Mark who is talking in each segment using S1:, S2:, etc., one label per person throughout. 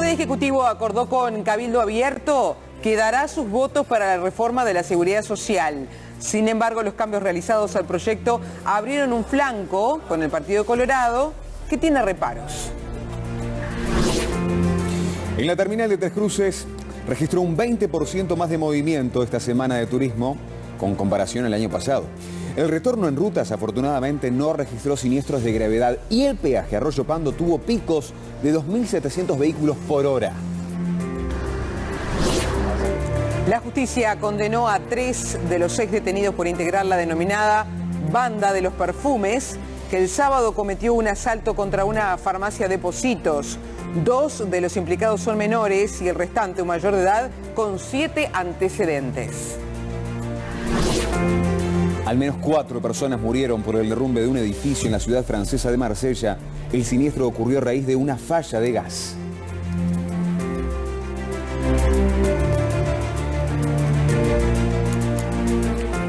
S1: Poder Ejecutivo acordó con Cabildo Abierto que dará sus votos para la reforma de la seguridad social. Sin embargo, los cambios realizados al proyecto abrieron un flanco con el Partido Colorado, que tiene reparos.
S2: En la terminal de Tres Cruces registró un 20% más de movimiento esta semana de turismo con comparación al año pasado. El retorno en rutas afortunadamente no registró siniestros de gravedad y el peaje Arroyo Pando tuvo picos de 2.700 vehículos por hora.
S1: La justicia condenó a 3 de los 6 detenidos por integrar la denominada Banda de los Perfumes, que el sábado cometió un asalto contra una farmacia de Pocitos. 2 de los implicados son menores y el restante un mayor de edad con 7 antecedentes.
S2: Al menos 4 personas murieron por el derrumbe de un edificio en la ciudad francesa de Marsella. El siniestro ocurrió a raíz de una falla de gas.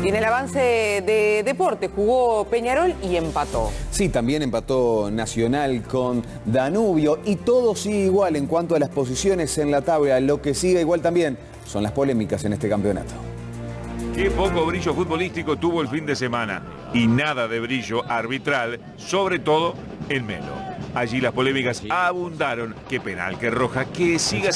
S1: Y en el avance de deporte jugó Peñarol y empató.
S2: Sí, también empató Nacional con Danubio y todo sigue igual en cuanto a las posiciones en la tabla. Lo que sigue igual también son las polémicas en este campeonato.
S3: Qué poco brillo futbolístico tuvo el fin de semana y nada de brillo arbitral, sobre todo en Melo. Allí las polémicas abundaron. Qué penal, qué roja, que siga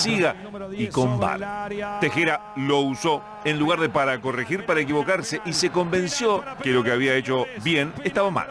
S3: y con VAR. Tejera lo usó en lugar de para corregir, para equivocarse y se convenció que lo que había hecho bien estaba mal.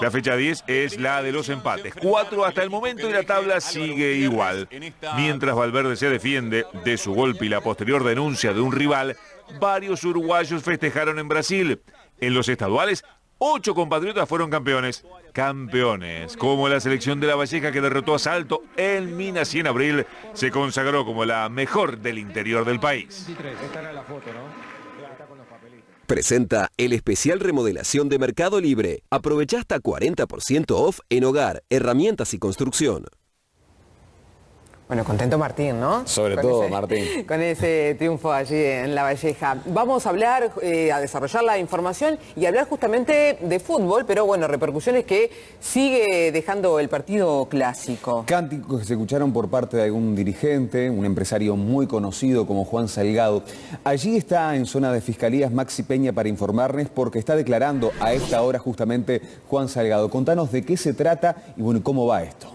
S3: La fecha 10 es la de los empates. 4 hasta el momento y la tabla sigue igual. Mientras Valverde se defiende de su golpe y la posterior denuncia de un rival, varios uruguayos festejaron en Brasil. En los estaduales, 8 compatriotas fueron campeones. Campeones, como la selección de La Valleja que derrotó a Salto en Minas y en abril se consagró como la mejor del interior del país.
S4: Presenta el especial remodelación de Mercado Libre. Aprovecha hasta 40% off en hogar, herramientas y construcción.
S1: Bueno, contento Martín, ¿no?
S2: Sobre todo Martín.
S1: Con ese triunfo allí en La Valleja. Vamos a hablar, a desarrollar la información y hablar justamente de fútbol, pero bueno, repercusiones que sigue dejando el partido clásico.
S2: Cánticos que se escucharon por parte de algún dirigente, un empresario muy conocido como Juan Salgado. Allí está en zona de fiscalías Maxi Peña para informarles porque está declarando a esta hora justamente Juan Salgado. Contanos de qué se trata y bueno, cómo va esto.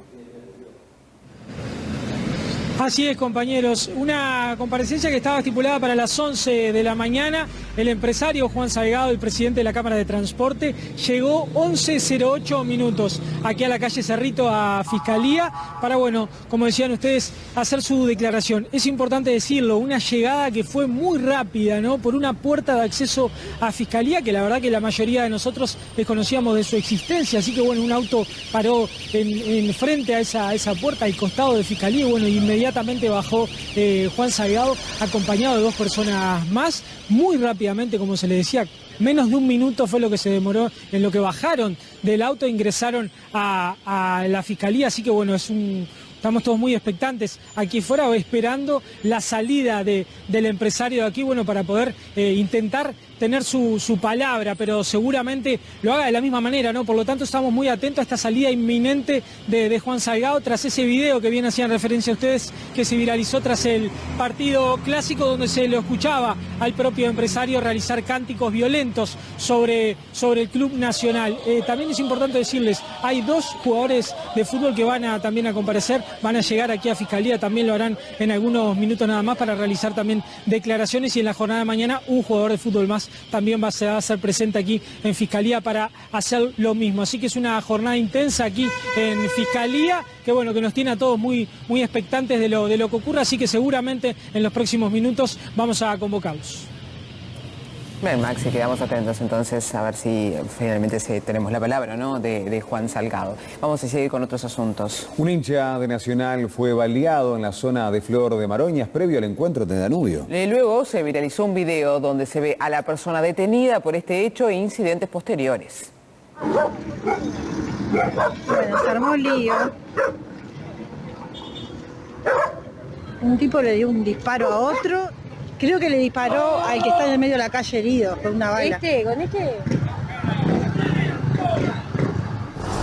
S5: Así es, compañeros, una comparecencia que estaba estipulada para las 11 de la mañana. El empresario Juan Salgado, el presidente de la Cámara de Transporte, llegó 11:08 minutos aquí a la calle Cerrito, a Fiscalía, para, bueno, como decían ustedes, hacer su declaración. Es importante decirlo, una llegada que fue muy rápida, ¿no? Por una puerta de acceso a Fiscalía, que la verdad que la mayoría de nosotros desconocíamos de su existencia, así que, bueno, un auto paró en frente a esa puerta, al costado de Fiscalía, y, bueno, inmediatamente bajó Juan Salgado, acompañado de 2 personas más, muy rápidamente, como se le decía. Menos de un minuto fue lo que se demoró en lo que bajaron del auto e ingresaron a la Fiscalía, así que bueno, estamos todos muy expectantes aquí fuera, esperando la salida del empresario de aquí, bueno, para poder intentar tener su palabra, pero seguramente lo haga de la misma manera, ¿no? Por lo tanto, estamos muy atentos a esta salida inminente de Juan Salgado, tras ese video que bien hacían referencia a ustedes, que se viralizó tras el partido clásico, donde se lo escuchaba al propio empresario realizar cánticos violentos sobre el Club Nacional. También es importante decirles, hay 2 jugadores de fútbol que van también a comparecer, van a llegar aquí a Fiscalía, también lo harán en algunos minutos nada más para realizar también declaraciones, y en la jornada de mañana un jugador de fútbol más también va a ser presente aquí en Fiscalía para hacer lo mismo. Así que es una jornada intensa aquí en Fiscalía, que bueno, que nos tiene a todos muy expectantes de lo que ocurra, así que seguramente en los próximos minutos vamos a convocarlos.
S1: Bien, Maxi, quedamos atentos entonces a ver si finalmente tenemos la palabra, ¿no?, de Juan Salgado. Vamos a seguir con otros asuntos.
S2: Un hincha de Nacional fue baleado en la zona de Flor de Maroñas previo al encuentro de Danubio.
S1: Luego se viralizó un video donde se ve a la persona detenida por este hecho e incidentes posteriores.
S6: Bueno, se armó un lío. Un tipo le dio un disparo a otro. Creo que le disparó al que está en el medio de la calle herido con una bala. ¿Con este?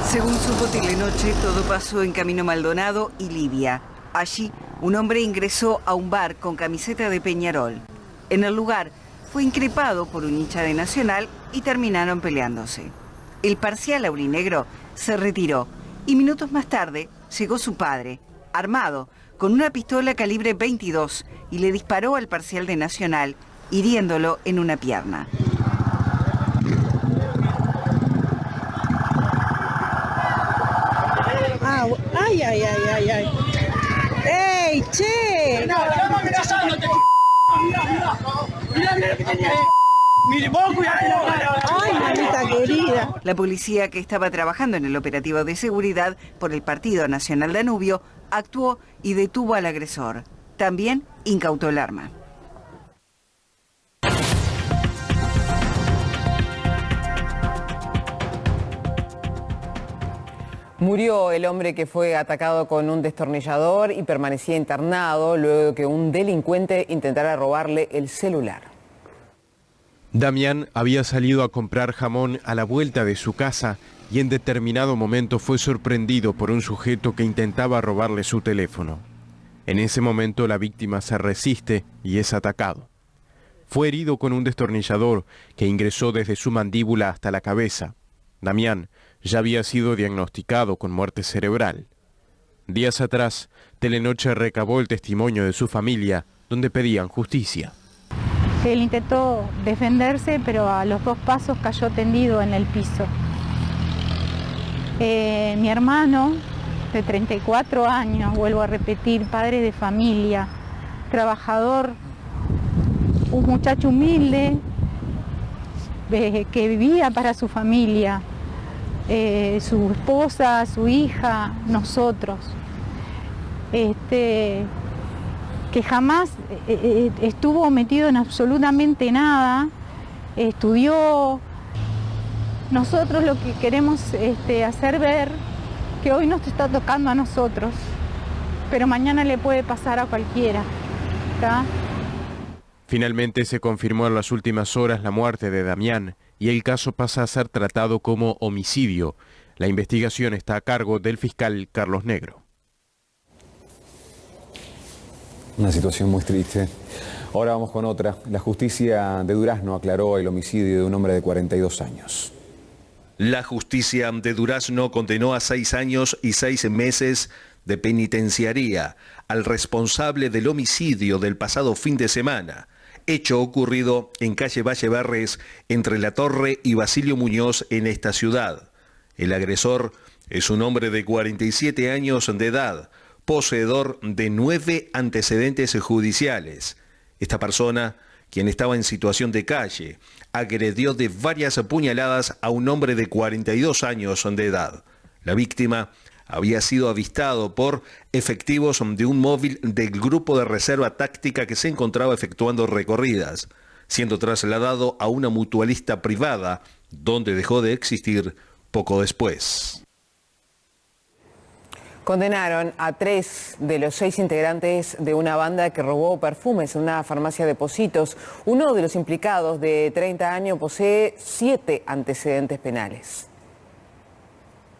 S7: Según supo Telenoche, todo pasó en Camino Maldonado y Libia. Allí, un hombre ingresó a un bar con camiseta de Peñarol. En el lugar fue increpado por un hincha de Nacional y terminaron peleándose. El parcial aurinegro se retiró y minutos más tarde llegó su padre, armado, con una pistola calibre 22 y le disparó al parcial de Nacional, hiriéndolo en una pierna.
S6: Ay, ay, ay, ay, ay. ¡Ey, che! ¡Ay, mamita querida!
S7: La policía, que estaba trabajando en el operativo de seguridad por el Partido Nacional Danubio, actuó y detuvo al agresor. También incautó el arma.
S1: Murió el hombre que fue atacado con un destornillador y permanecía internado luego de que un delincuente intentara robarle el celular.
S8: Damián había salido a comprar jamón a la vuelta de su casa y en determinado momento fue sorprendido por un sujeto que intentaba robarle su teléfono. En ese momento la víctima se resiste y es atacado. Fue herido con un destornillador que ingresó desde su mandíbula hasta la cabeza. Damián ya había sido diagnosticado con muerte cerebral. Días atrás, Telenoche recabó el testimonio de su familia, donde pedían justicia.
S9: Él intentó defenderse, pero a los 2 pasos cayó tendido en el piso. Mi hermano, de 34 años, vuelvo a repetir, padre de familia, trabajador, un muchacho humilde, que vivía para su familia, su esposa, su hija, nosotros, que jamás estuvo metido en absolutamente nada, estudió. Nosotros lo que queremos hacer ver que hoy nos está tocando a nosotros, pero mañana le puede pasar a cualquiera, ¿está?
S8: Finalmente se confirmó en las últimas horas la muerte de Damián y el caso pasa a ser tratado como homicidio. La investigación está a cargo del fiscal Carlos Negro.
S2: Una situación muy triste. Ahora vamos con otra. La justicia de Durazno aclaró el homicidio de un hombre de 42 años.
S10: La justicia de Durazno condenó a 6 años y 6 meses de penitenciaría al responsable del homicidio del pasado fin de semana, hecho ocurrido en calle Valle Berres, entre La Torre y Basilio Muñoz en esta ciudad. El agresor es un hombre de 47 años de edad, poseedor de 9 antecedentes judiciales. Esta persona, quien estaba en situación de calle, agredió de varias puñaladas a un hombre de 42 años de edad. La víctima había sido avistado por efectivos de un móvil del grupo de reserva táctica que se encontraba efectuando recorridas, siendo trasladado a una mutualista privada, donde dejó de existir poco después.
S1: Condenaron a 3 de los 6 integrantes de una banda que robó perfumes en una farmacia de Pocitos. Uno de los implicados, de 30 años, posee 7 antecedentes penales.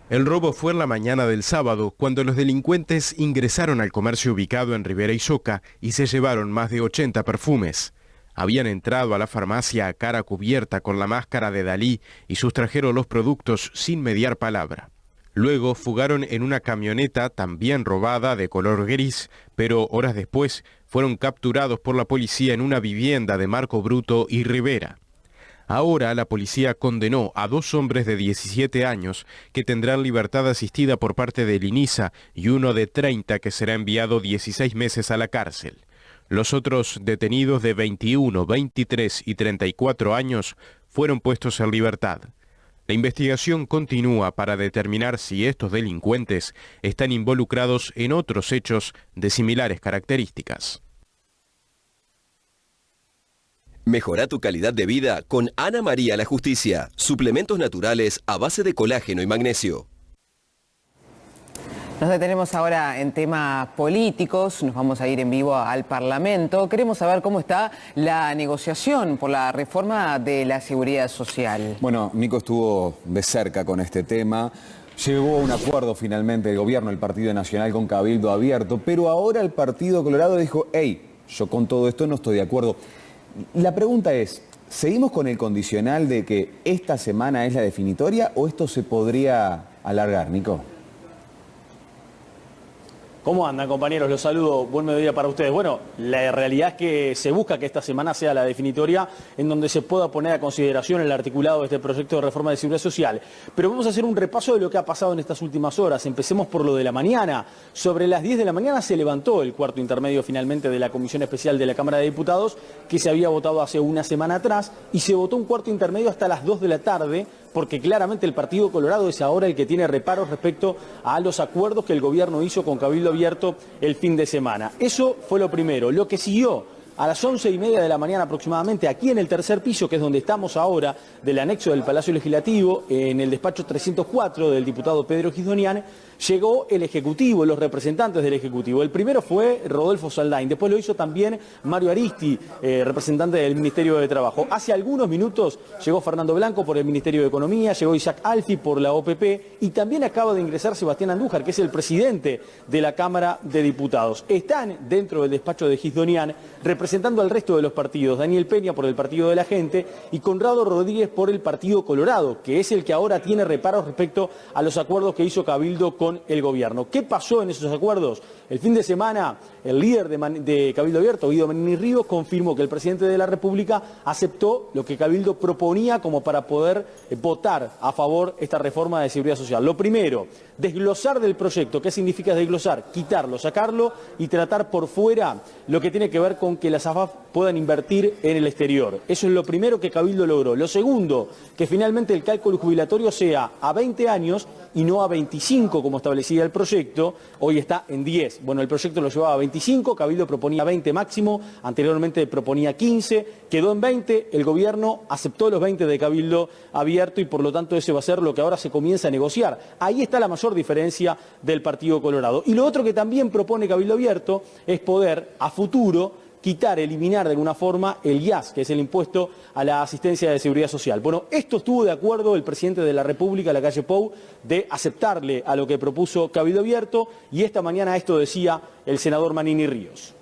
S8: El robo fue en la mañana del sábado, cuando los delincuentes ingresaron al comercio ubicado en Rivera y Soca y se llevaron más de 80 perfumes. Habían entrado a la farmacia a cara cubierta con la máscara de Dalí y sustrajeron los productos sin mediar palabra. Luego fugaron en una camioneta también robada de color gris, pero horas después fueron capturados por la policía en una vivienda de Marco Bruto y Rivera. Ahora la policía condenó a 2 hombres de 17 años que tendrán libertad asistida por parte del INISA y uno de 30 que será enviado 16 meses a la cárcel. Los otros detenidos de 21, 23 y 34 años fueron puestos en libertad. La investigación continúa para determinar si estos delincuentes están involucrados en otros hechos de similares características.
S4: Mejora tu calidad de vida con Ana María la Justicia. Suplementos naturales a base de colágeno y magnesio.
S1: Nos detenemos ahora en temas políticos, nos vamos a ir en vivo al Parlamento. Queremos saber cómo está la negociación por la reforma de la seguridad social.
S2: Bueno, Nico estuvo de cerca con este tema. Llegó a un acuerdo finalmente el gobierno, el Partido Nacional con Cabildo Abierto, pero ahora el Partido Colorado dijo, hey, yo con todo esto no estoy de acuerdo. La pregunta es, ¿seguimos con el condicional de que esta semana es la definitoria o esto se podría alargar, Nico?
S11: ¿Cómo andan, compañeros? Los saludo. Buen mediodía para ustedes. Bueno, la realidad es que se busca que esta semana sea la definitoria en donde se pueda poner a consideración el articulado de este proyecto de reforma de seguridad social. Pero vamos a hacer un repaso de lo que ha pasado en estas últimas horas. Empecemos por lo de la mañana. Sobre las 10 de la mañana se levantó el cuarto intermedio finalmente de la Comisión Especial de la Cámara de Diputados, que se había votado hace una semana atrás, y se votó un cuarto intermedio hasta las 2 de la tarde, porque claramente el Partido Colorado es ahora el que tiene reparos respecto a los acuerdos que el gobierno hizo con Cabildo Abierto el fin de semana. Eso fue lo primero. Lo que siguió a las 11:30 de la mañana aproximadamente, aquí en el tercer piso, que es donde estamos ahora, del anexo del Palacio Legislativo, en el despacho 304 del diputado Pedro Gisdonian, llegó el Ejecutivo, los representantes del Ejecutivo. El primero fue Rodolfo Saldain, después lo hizo también Mario Aristi, representante del Ministerio de Trabajo. Hace algunos minutos llegó Fernando Blanco por el Ministerio de Economía, llegó Isaac Alfi por la OPP y también acaba de ingresar Sebastián Andújar, que es el presidente de la Cámara de Diputados. Están dentro del despacho de Gisdonian representando al resto de los partidos, Daniel Peña por el Partido de la Gente y Conrado Rodríguez por el Partido Colorado, que es el que ahora tiene reparos respecto a los acuerdos que hizo Cabildo con el gobierno. ¿Qué pasó en esos acuerdos? El fin de semana, el líder de Cabildo Abierto, Guido Manini Ríos, confirmó que el presidente de la República aceptó lo que Cabildo proponía como para poder votar a favor esta reforma de seguridad social. Lo primero, desglosar del proyecto. ¿Qué significa desglosar? Quitarlo, sacarlo y tratar por fuera lo que tiene que ver con que las AFAP puedan invertir en el exterior. Eso es lo primero que Cabildo logró. Lo segundo, que finalmente el cálculo jubilatorio sea a 20 años y no a 25 como establecía el proyecto. Hoy está en 10. Bueno, el proyecto lo llevaba a 25, Cabildo proponía 20 máximo, anteriormente proponía 15, quedó en 20, el gobierno aceptó los 20 de Cabildo Abierto y por lo tanto ese va a ser lo que ahora se comienza a negociar. Ahí está la mayor diferencia del Partido Colorado. Y lo otro que también propone Cabildo Abierto es poder a futuro quitar, eliminar de alguna forma el IAS, que es el impuesto a la asistencia de seguridad social. Bueno, esto estuvo de acuerdo el presidente de la República, Lacalle Pou, de aceptarle a lo que propuso Cabildo Abierto y esta mañana esto decía el senador Manini Ríos.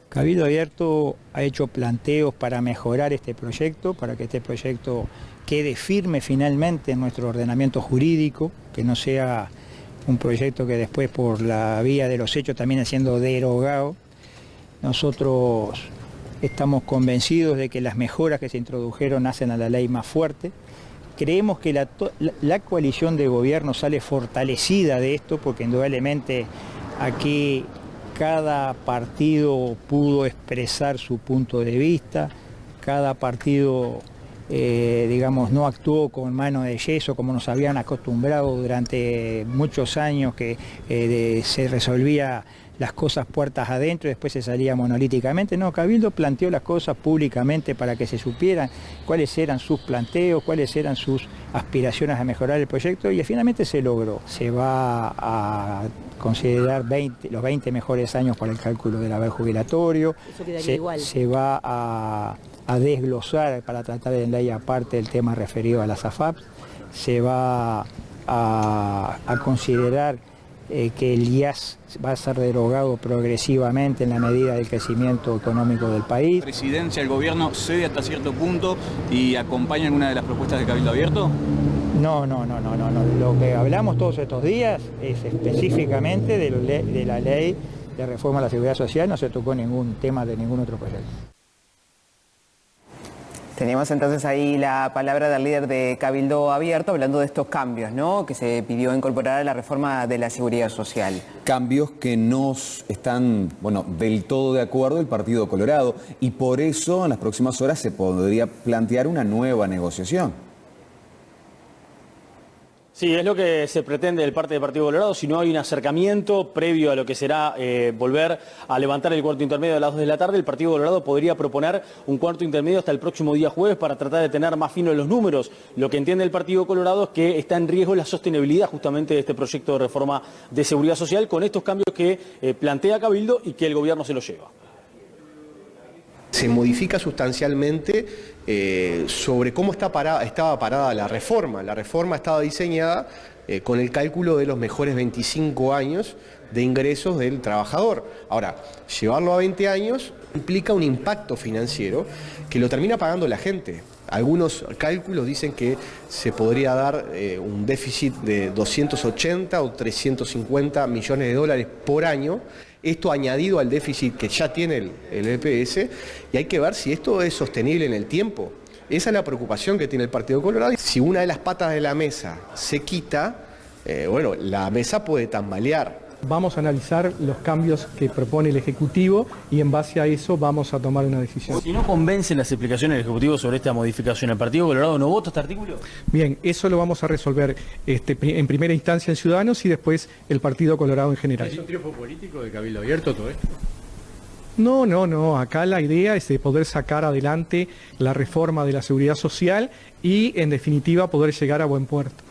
S12: Cabildo Abierto ha hecho planteos para mejorar este proyecto, para que este proyecto quede firme finalmente en nuestro ordenamiento jurídico, que no sea un proyecto que después por la vía de los hechos termine siendo derogado. Nosotros estamos convencidos de que las mejoras que se introdujeron hacen a la ley más fuerte. Creemos que la coalición de gobierno sale fortalecida de esto, porque indudablemente aquí cada partido pudo expresar su punto de vista, cada partido digamos, no actuó con mano de yeso como nos habían acostumbrado durante muchos años, que se resolvía las cosas puertas adentro y después se salía monolíticamente. No, Cabildo planteó las cosas públicamente para que se supieran cuáles eran sus planteos, cuáles eran sus aspiraciones a mejorar el proyecto y finalmente se logró. Se va a considerar los 20 mejores años para el cálculo del haber jubilatorio.
S13: Eso quedaría igual.
S12: Se va a desglosar para tratar en ley aparte el tema referido a las AFAP. Se va a considerar que el IAS va a ser derogado progresivamente en la medida del crecimiento económico del país.
S14: ¿La presidencia, el gobierno cede hasta cierto punto y acompaña alguna de las propuestas de Cabildo Abierto?
S12: No. Lo que hablamos todos estos días es específicamente de la ley de reforma a la seguridad social, no se tocó ningún tema de ningún otro proyecto.
S1: Teníamos entonces ahí la palabra del líder de Cabildo Abierto hablando de estos cambios, ¿no?, que se pidió incorporar a la reforma de la seguridad social.
S2: Cambios que no están, del todo de acuerdo el Partido Colorado y por eso en las próximas horas se podría plantear una nueva negociación.
S11: Sí, es lo que se pretende del parte del Partido Colorado, si no hay un acercamiento previo a lo que será volver a levantar el cuarto intermedio a las 2 de la tarde, el Partido Colorado podría proponer un cuarto intermedio hasta el próximo día jueves para tratar de tener más finos los números. Lo que entiende el Partido Colorado es que está en riesgo la sostenibilidad justamente de este proyecto de reforma de seguridad social con estos cambios que plantea Cabildo y que el gobierno se los lleva.
S15: Se modifica sustancialmente sobre cómo estaba parada la reforma. La reforma estaba diseñada con el cálculo de los mejores 25 años de ingresos del trabajador. Ahora, llevarlo a 20 años implica un impacto financiero que lo termina pagando la gente. Algunos cálculos dicen que se podría dar un déficit de 280 o 350 millones de dólares por año, esto añadido al déficit que ya tiene el EPS, y hay que ver si esto es sostenible en el tiempo. Esa es la preocupación que tiene el Partido Colorado. Si una de las patas de la mesa se quita, bueno, la mesa puede tambalear.
S13: Vamos a analizar los cambios que propone el Ejecutivo y en base a eso vamos a tomar una decisión.
S11: Si no convencen las explicaciones del Ejecutivo sobre esta modificación, ¿el Partido Colorado no vota este artículo?
S13: Bien, eso lo vamos a resolver en primera instancia en Ciudadanos y después el Partido Colorado en general.
S16: ¿Es un triunfo político de Cabildo Abierto todo esto?
S13: No. Acá la idea es de poder sacar adelante la reforma de la seguridad social y, en definitiva, poder llegar a buen puerto.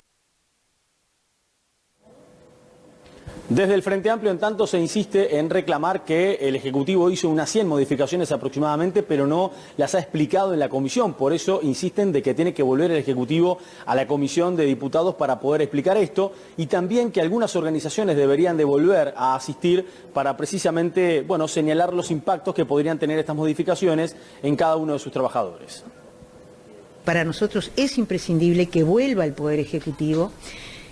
S11: Desde el Frente Amplio, en tanto, se insiste en reclamar que el Ejecutivo hizo unas 100 modificaciones aproximadamente, pero no las ha explicado en la comisión. Por eso insisten de que tiene que volver el Ejecutivo a la Comisión de Diputados para poder explicar esto, y también que algunas organizaciones deberían de volver a asistir para precisamente, bueno, señalar los impactos que podrían tener estas modificaciones en cada uno de sus trabajadores.
S17: Para nosotros es imprescindible que vuelva el Poder Ejecutivo.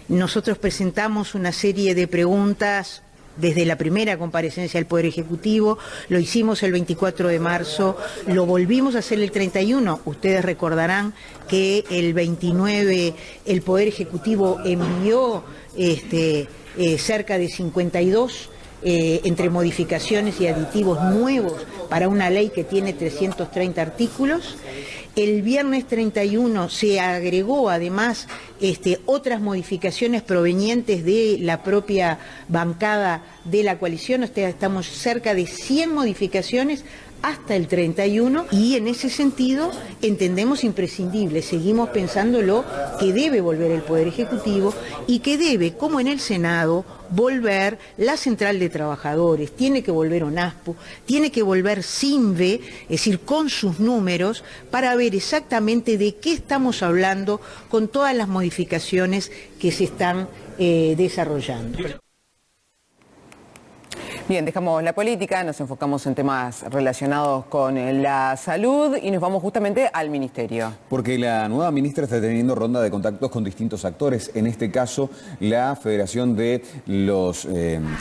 S17: Nosotros presentamos una serie de preguntas desde la primera comparecencia del Poder Ejecutivo, lo hicimos el 24 de marzo, lo volvimos a hacer el 31. Ustedes recordarán que el 29 el Poder Ejecutivo envió cerca de 52 entre modificaciones y aditivos nuevos para una ley que tiene 330 artículos. El viernes 31 se agregó además otras modificaciones provenientes de la propia bancada de la coalición. Estamos cerca de 100 modificaciones hasta el 31 y en ese sentido entendemos imprescindible, seguimos pensándolo, que debe volver el Poder Ejecutivo y que debe, como en el Senado, volver la Central de Trabajadores, tiene que volver ONASPO, tiene que volver CINVE, es decir, con sus números, para ver exactamente de qué estamos hablando con todas las modificaciones que se están desarrollando.
S1: Bien, dejamos la política, nos enfocamos en temas relacionados con la salud y nos vamos justamente al Ministerio.
S2: Porque la nueva ministra está teniendo ronda de contactos con distintos actores, en este caso la Federación de los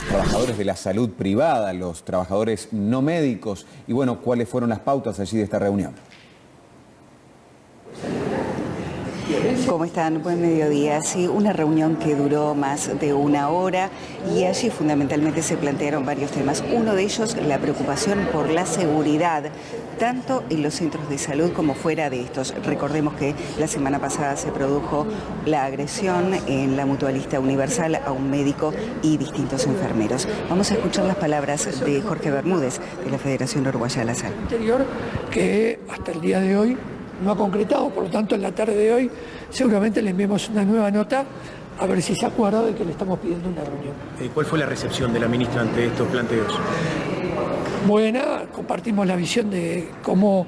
S2: Trabajadores de la Salud Privada, los trabajadores no médicos. Y bueno, ¿cuáles fueron las pautas allí de esta reunión?
S7: ¿Cómo están? Buen mediodía. Sí, una reunión que duró más de una hora y allí fundamentalmente se plantearon varios temas. Uno de ellos, la preocupación por la seguridad, tanto en los centros de salud como fuera de estos. Recordemos que la semana pasada se produjo la agresión en la Mutualista Universal a un médico y distintos enfermeros. Vamos a escuchar las palabras de Jorge Bermúdez, de la Federación Uruguaya de la Salud.
S18: Que hasta el día de hoy no ha concretado, por lo tanto en la tarde de hoy seguramente le enviamos una nueva nota a ver si se acuerda de que le estamos pidiendo una reunión.
S16: ¿Cuál fue la recepción de la ministra ante estos planteos?
S18: Buena, compartimos la visión de cómo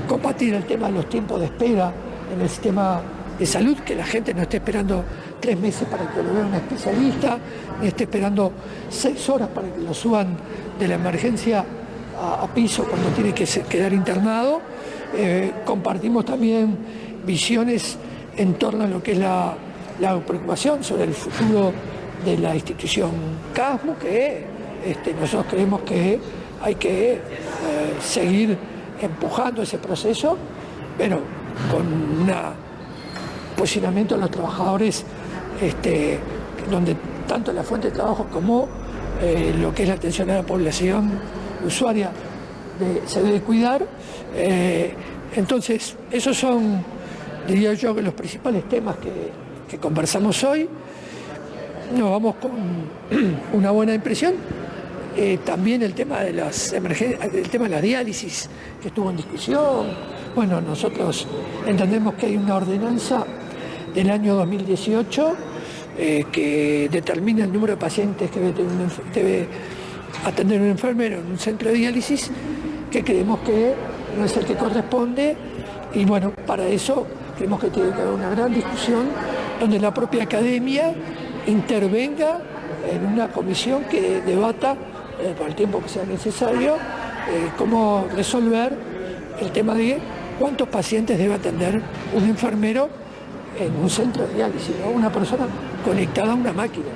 S18: combatir el tema de los tiempos de espera en el sistema de salud, que la gente no esté esperando 3 meses para que lo vea un especialista, ni esté esperando 6 horas para que lo suban de la emergencia a piso cuando tiene que quedar internado. Compartimos también visiones en torno a lo que es la preocupación sobre el futuro de la institución CASMU, que nosotros creemos que hay que seguir empujando ese proceso, pero con un posicionamiento de los trabajadores donde tanto la fuente de trabajo como lo que es la atención a la población usuaria se debe cuidar. Entonces, esos son, diría yo, que los principales temas que conversamos hoy. Nos vamos con una buena impresión. También el tema de las emergencias, el tema de la diálisis que estuvo en discusión. Bueno, nosotros entendemos que hay una ordenanza del año 2018 que determina el número de pacientes que debe atender un enfermero en un centro de diálisis, que creemos que no es el que corresponde, y bueno, para eso creemos que tiene que haber una gran discusión donde la propia academia intervenga en una comisión que debata, por el tiempo que sea necesario, cómo resolver el tema de cuántos pacientes debe atender un enfermero en un centro de diálisis, ¿no? Una persona conectada a una máquina.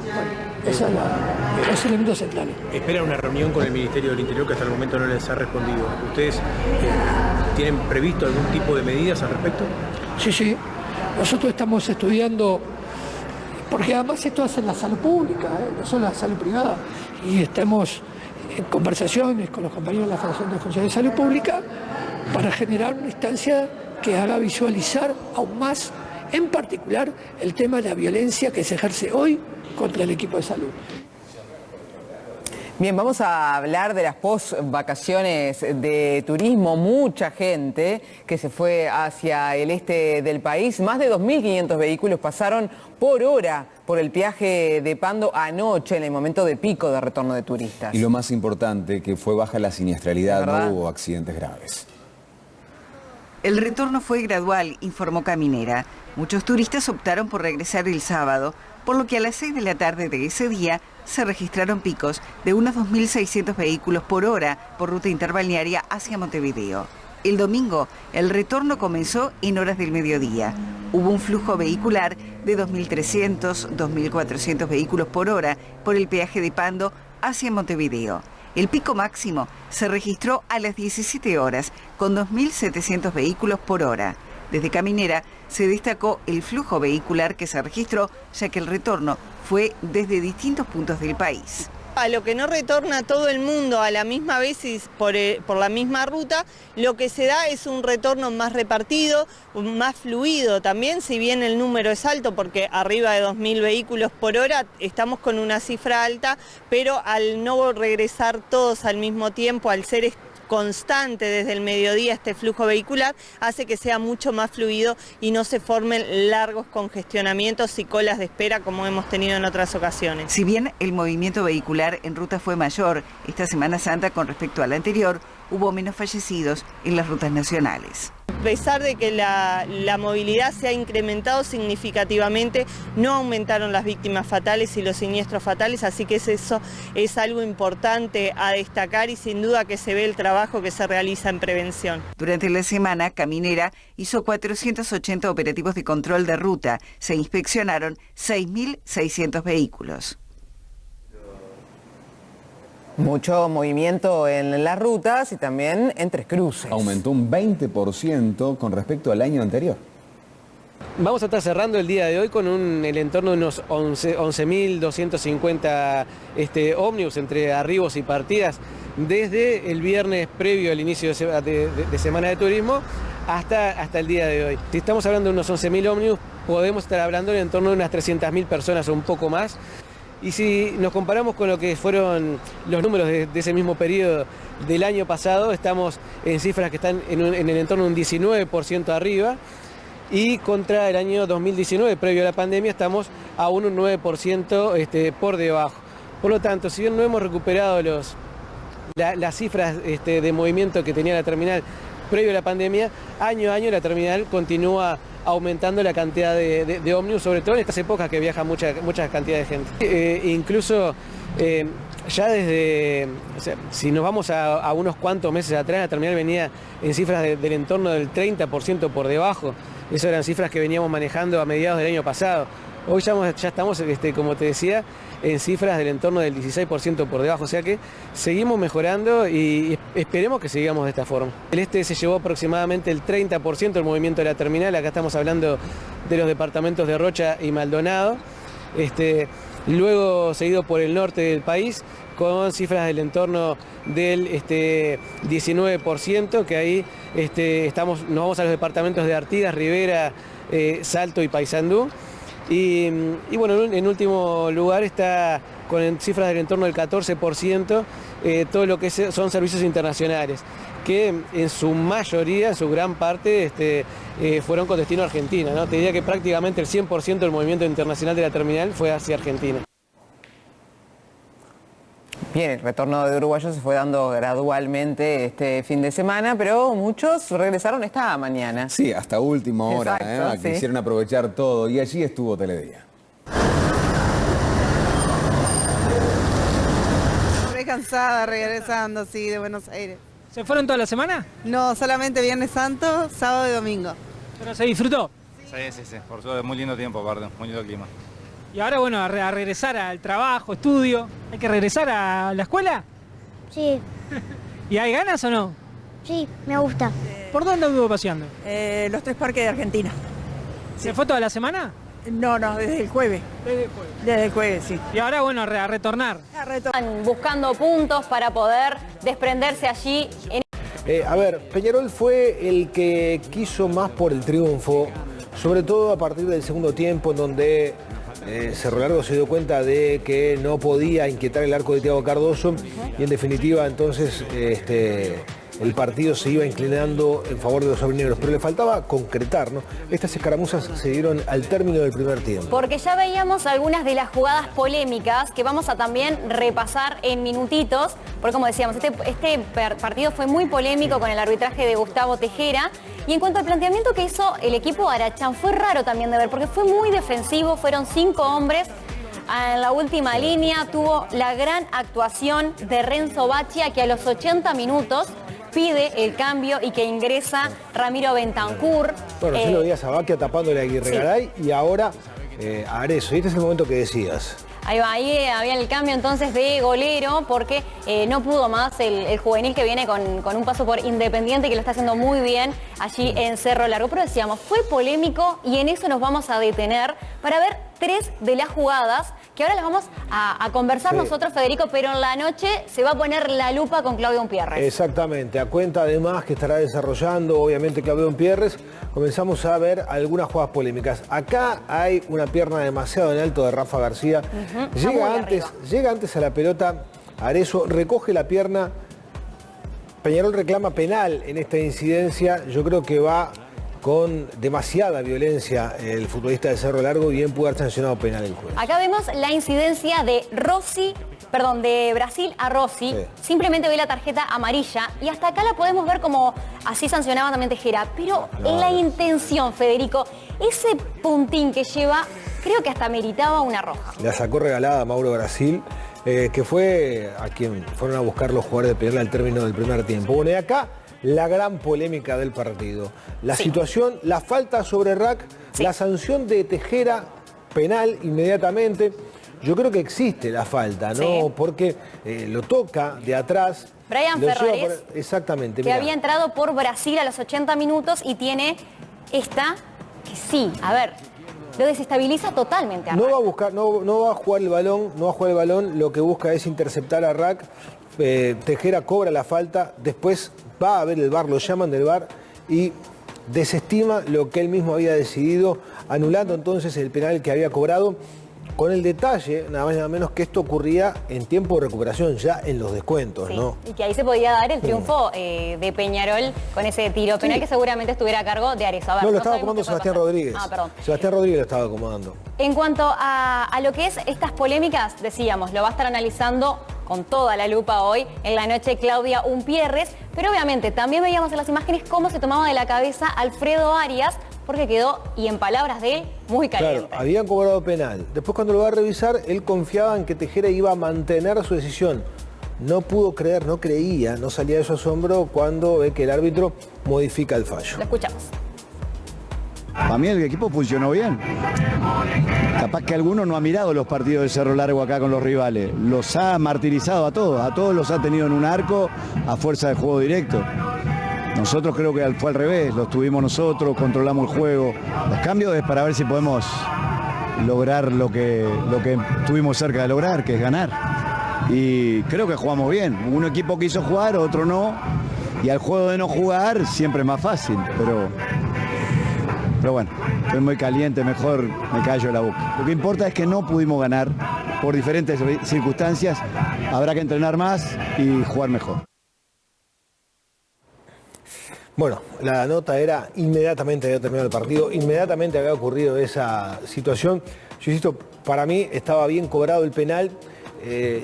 S18: Bueno, esos son los elementos centrales.
S16: Espera una reunión con el Ministerio del Interior que hasta el momento no les ha respondido. ¿Ustedes tienen previsto algún tipo de medidas al respecto?
S18: Sí. Nosotros estamos estudiando, porque además esto hace la salud pública, no solo la salud privada, y estamos en conversaciones con los compañeros de la Federación de Funcionarios de Salud Pública para generar una instancia que haga visualizar aún más, en particular, el tema de la violencia que se ejerce hoy contra el equipo de salud.
S1: Bien, vamos a hablar de las post-vacaciones de turismo. Mucha gente que se fue hacia el este del país. Más de 2.500 vehículos pasaron por hora por el peaje de Pando anoche, en el momento de pico de retorno de turistas.
S2: Y lo más importante, que fue baja la siniestralidad, no hubo accidentes graves.
S7: El retorno fue gradual, informó Caminera. Muchos turistas optaron por regresar el sábado, por lo que a las 6 de la tarde de ese día se registraron picos de unos 2.600 vehículos por hora por ruta interbalnearia hacia Montevideo. El domingo, el retorno comenzó en horas del mediodía. Hubo un flujo vehicular de 2.300, 2.400 vehículos por hora por el peaje de Pando hacia Montevideo. El pico máximo se registró a las 17 horas, con 2.700 vehículos por hora. Desde Caminera se destacó el flujo vehicular que se registró, ya que el retorno fue desde distintos puntos del país.
S19: A lo que no retorna todo el mundo a la misma vez y por la misma ruta, lo que se da es un retorno más repartido, más fluido también, si bien el número es alto, porque arriba de 2.000 vehículos por hora estamos con una cifra alta, pero al no regresar todos al mismo tiempo, al ser constante desde el mediodía este flujo vehicular, hace que sea mucho más fluido y no se formen largos congestionamientos y colas de espera como hemos tenido en otras ocasiones.
S7: Si bien el movimiento vehicular en ruta fue mayor esta Semana Santa con respecto a la anterior, hubo menos fallecidos en las rutas nacionales.
S19: A pesar de que la movilidad se ha incrementado significativamente, no aumentaron las víctimas fatales y los siniestros fatales, así que eso es algo importante a destacar y sin duda que se ve el trabajo que se realiza en prevención.
S7: Durante la semana, Caminera hizo 480 operativos de control de ruta. Se inspeccionaron 6.600 vehículos.
S1: Mucho movimiento en las rutas y también en Tres Cruces.
S2: Aumentó un 20% con respecto al año anterior.
S20: Vamos a estar cerrando el día de hoy con el entorno de unos 11.250 ómnibus entre arribos y partidas desde el viernes previo al inicio de Semana de Turismo hasta el día de hoy. Si estamos hablando de unos 11.000 ómnibus, podemos estar hablando en torno de unas 300.000 personas o un poco más. Y si nos comparamos con lo que fueron los números de ese mismo periodo del año pasado, estamos en cifras que están en el entorno de un 19% arriba, y contra el año 2019, previo a la pandemia, estamos aún un 9% por debajo. Por lo tanto, si bien no hemos recuperado las cifras de movimiento que tenía la terminal previo a la pandemia, año a año la terminal continúa aumentando la cantidad de ómnibus, sobre todo en estas épocas que viaja mucha cantidad de gente. Incluso ya desde, si nos vamos a unos cuantos meses atrás, la terminal venía en cifras del entorno del 30% por debajo. Esas eran cifras que veníamos manejando a mediados del año pasado. Hoy ya estamos, como te decía, en cifras del entorno del 16% por debajo, o sea que seguimos mejorando y esperemos que sigamos de esta forma. El este se llevó aproximadamente el 30% del movimiento de la terminal, acá estamos hablando de los departamentos de Rocha y Maldonado, luego seguido por el norte del país con cifras del entorno del 19%, que ahí nos vamos a los departamentos de Artigas, Rivera, Salto y Paysandú. Y bueno, en último lugar está con cifras del entorno del 14%, todo lo que son servicios internacionales, que en su mayoría, en su gran parte, fueron con destino a Argentina, ¿no? Te diría que prácticamente el 100% del movimiento internacional de la terminal fue hacia Argentina.
S1: Bien, el retorno de uruguayos se fue dando gradualmente este fin de semana, pero muchos regresaron esta mañana.
S2: Sí, hasta última hora.
S1: Exacto, sí.
S2: Quisieron aprovechar todo y allí estuvo Teledía.
S21: cansada regresando, sí, de Buenos Aires.
S5: ¿Se fueron toda la semana?
S21: No, solamente Viernes Santo, sábado y domingo.
S5: ¿Pero se disfrutó?
S22: Sí, por suerte, muy lindo tiempo aparte, muy lindo clima.
S5: Y ahora, bueno, a regresar al trabajo, estudio. ¿Hay que regresar a la escuela?
S23: Sí.
S5: ¿Y hay ganas o no?
S23: Sí, me gusta.
S5: ¿Por dónde anduvo paseando?
S23: Los 3 parques de Argentina.
S5: ¿Se fue toda la semana?
S23: No, desde el jueves. Desde el jueves, sí.
S5: Y ahora, bueno, a retornar.
S24: Están buscando puntos para poder desprenderse allí.
S25: A ver, Peñarol fue el que quiso más por el triunfo, sobre todo a partir del segundo tiempo, en donde Cerro Largo se dio cuenta de que no podía inquietar el arco de Thiago Cardoso y en definitiva entonces el partido se iba inclinando en favor de los albinegros, pero le faltaba concretar, ¿no? Estas escaramuzas se dieron al término del primer tiempo.
S24: Porque ya veíamos algunas de las jugadas polémicas que vamos a también repasar en minutitos, porque como decíamos, este partido fue muy polémico con el arbitraje de Gustavo Tejera. Y en cuanto al planteamiento que hizo el equipo Arachán, fue raro también de ver, porque fue muy defensivo, fueron 5 hombres. En la última línea tuvo la gran actuación de Renzo Baccia, que a los 80 minutos pide el cambio y que ingresa Ramiro Bentancur.
S25: Bueno, sí lo veías a Baccia tapándole a Aguirre Garay y ahora a Arezzo. Y este es el momento que decías.
S24: Ahí había el cambio entonces de golero porque no pudo más el juvenil que viene con un paso por Independiente, que lo está haciendo muy bien allí en Cerro Largo. Pero decíamos, fue polémico y en eso nos vamos a detener para ver 3 de las jugadas que ahora las vamos a conversar nosotros, Federico, pero en la noche se va a poner la lupa con Claudio Umpierres.
S25: Exactamente, a cuenta además que estará desarrollando obviamente Claudio Umpierres, comenzamos a ver algunas jugadas polémicas. Acá hay una pierna demasiado en alto de Rafa García, llega antes a la pelota, Arezzo recoge la pierna, Peñarol reclama penal en esta incidencia, yo creo que va con demasiada violencia el futbolista de Cerro Largo, bien pudo haber sancionado penal el juez.
S24: Acá vemos la incidencia de de Brasil a Rossi, simplemente ve la tarjeta amarilla y hasta acá la podemos ver como así sancionaba también Tejera, pero la intención, Federico, ese puntín que lleva, creo que hasta meritaba una roja.
S25: La sacó regalada Mauro Brasil, que fue a quien fueron a buscar los jugadores de Peñarol al término del primer tiempo. Bueno, y acá la gran polémica del partido. La situación, la falta sobre Rack, la sanción de Tejera, penal inmediatamente. Yo creo que existe la falta, ¿no? Porque lo toca de atrás.
S24: Brian Ferraris,
S25: exactamente,
S24: que había entrado por Brasil a los 80 minutos y tiene esta que lo desestabiliza totalmente a Rack.
S25: No va a buscar, no va a jugar el balón, lo que busca es interceptar a Rack. Tejera cobra la falta, después va a ver el VAR, lo llaman del VAR y desestima lo que él mismo había decidido, anulando entonces el penal que había cobrado, con el detalle, nada más y nada menos, que esto ocurría en tiempo de recuperación, ya en los descuentos, ¿no?
S24: Y que ahí se podía dar el triunfo de Peñarol con ese tiro penal que seguramente estuviera a cargo de Arezzo.
S25: No, lo estaba acomodando Sebastián Rodríguez.
S24: Perdón.
S25: Sebastián Rodríguez lo estaba acomodando.
S24: En cuanto a lo que es estas polémicas, decíamos, lo va a estar analizando con toda la lupa hoy en la noche Claudia Umpierres, pero obviamente también veíamos en las imágenes cómo se tomaba de la cabeza Alfredo Arias, porque quedó, y en palabras de él, muy caliente.
S25: Claro, habían cobrado penal. Después cuando lo va a revisar, él confiaba en que Tejera iba a mantener su decisión. No pudo creer, no creía, no salía de su asombro cuando ve que el árbitro modifica el fallo.
S24: Lo escuchamos.
S26: Para mí el equipo funcionó bien. Capaz que alguno no ha mirado los partidos de Cerro Largo acá con los rivales. Los ha martirizado a todos los ha tenido en un arco a fuerza de juego directo. Nosotros creo que fue al revés, los tuvimos nosotros, controlamos el juego. Los cambios es para ver si podemos lograr lo que estuvimos cerca de lograr, que es ganar. Y creo que jugamos bien. Un equipo quiso jugar, otro no. Y al juego de no jugar siempre es más fácil, pero bueno, estoy muy caliente, mejor me callo la boca. Lo que importa es que no pudimos ganar por diferentes circunstancias. Habrá que entrenar más y jugar mejor.
S25: Bueno, la nota era inmediatamente había terminado el partido, inmediatamente había ocurrido esa situación. Yo insisto, para mí estaba bien cobrado el penal.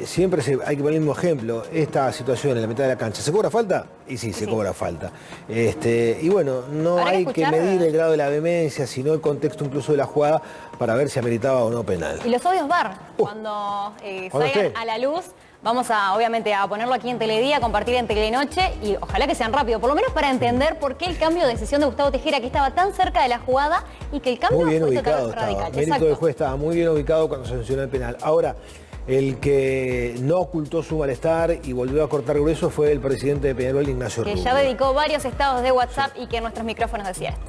S25: siempre hay que poner el mismo ejemplo. Esta situación en la mitad de la cancha, ¿se cobra falta? Y sí, se cobra falta. Y bueno, no hay que medir el grado de la vehemencia, sino el contexto incluso de la jugada para ver si ameritaba o no penal.
S24: Y los audios VAR, cuando salgan a la luz, vamos obviamente a ponerlo aquí en Teledía, compartir en Telenoche y ojalá que sean rápido, por lo menos para entender por qué el cambio de decisión de Gustavo Tejera, que estaba tan cerca de la jugada y que el cambio
S25: muy bien
S24: fue
S25: ubicado
S24: totalmente radical.
S25: Mérito del juez estaba muy bien ubicado cuando sancionó el penal. Ahora, el que no ocultó su malestar y volvió a cortar grueso fue el presidente de Peñarol, Ignacio Rubio.
S24: Que ya dedicó varios estados de WhatsApp y que en nuestros micrófonos decía esto.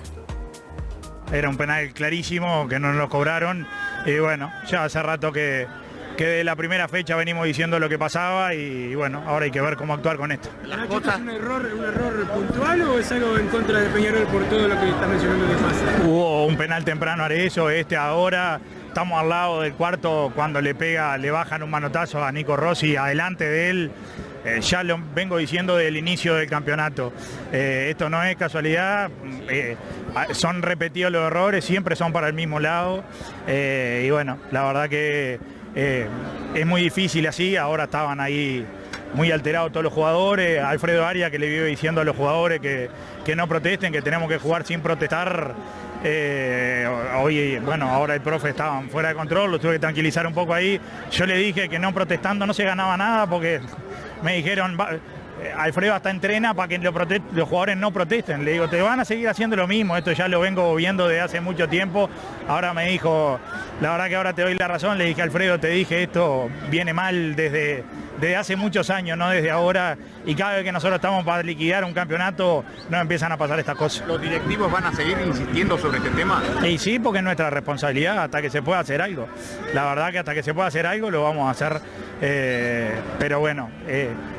S3: Era un penal clarísimo que no nos lo cobraron y bueno, ya hace rato que de la primera fecha venimos diciendo lo que pasaba y bueno, ahora hay que ver cómo actuar con esto.
S5: ¿Nacho, esto es un error puntual o es algo en contra de Peñarol por todo lo que está mencionando que pasa?
S3: Hubo un penal temprano Arezzo, ahora. Estamos al lado del cuarto cuando le bajan un manotazo a Nico Rossi adelante de él. Ya lo vengo diciendo desde el inicio del campeonato. Esto no es casualidad, son repetidos los errores, siempre son para el mismo lado. Y bueno, la verdad que es muy difícil así, ahora estaban ahí muy alterados todos los jugadores. Alfredo Arias que le vive diciendo a los jugadores que no protesten, que tenemos que jugar sin protestar. Hoy, bueno, ahora el profe estaban fuera de control, lo tuve que tranquilizar un poco ahí. Yo le dije que no protestando no se ganaba nada porque me dijeron, Alfredo hasta entrena para que los jugadores no protesten. Le digo, te van a seguir haciendo lo mismo, esto ya lo vengo viendo desde hace mucho tiempo. Ahora me dijo, la verdad que ahora te doy la razón, le dije, Alfredo, te dije, esto viene mal desde hace muchos años, no desde ahora, y cada vez que nosotros estamos para liquidar un campeonato, no empiezan a pasar estas cosas.
S4: ¿Los directivos van a seguir insistiendo sobre este tema?
S3: Y sí, porque es nuestra responsabilidad hasta que se pueda hacer algo. La verdad que hasta que se pueda hacer algo lo vamos a hacer, pero bueno,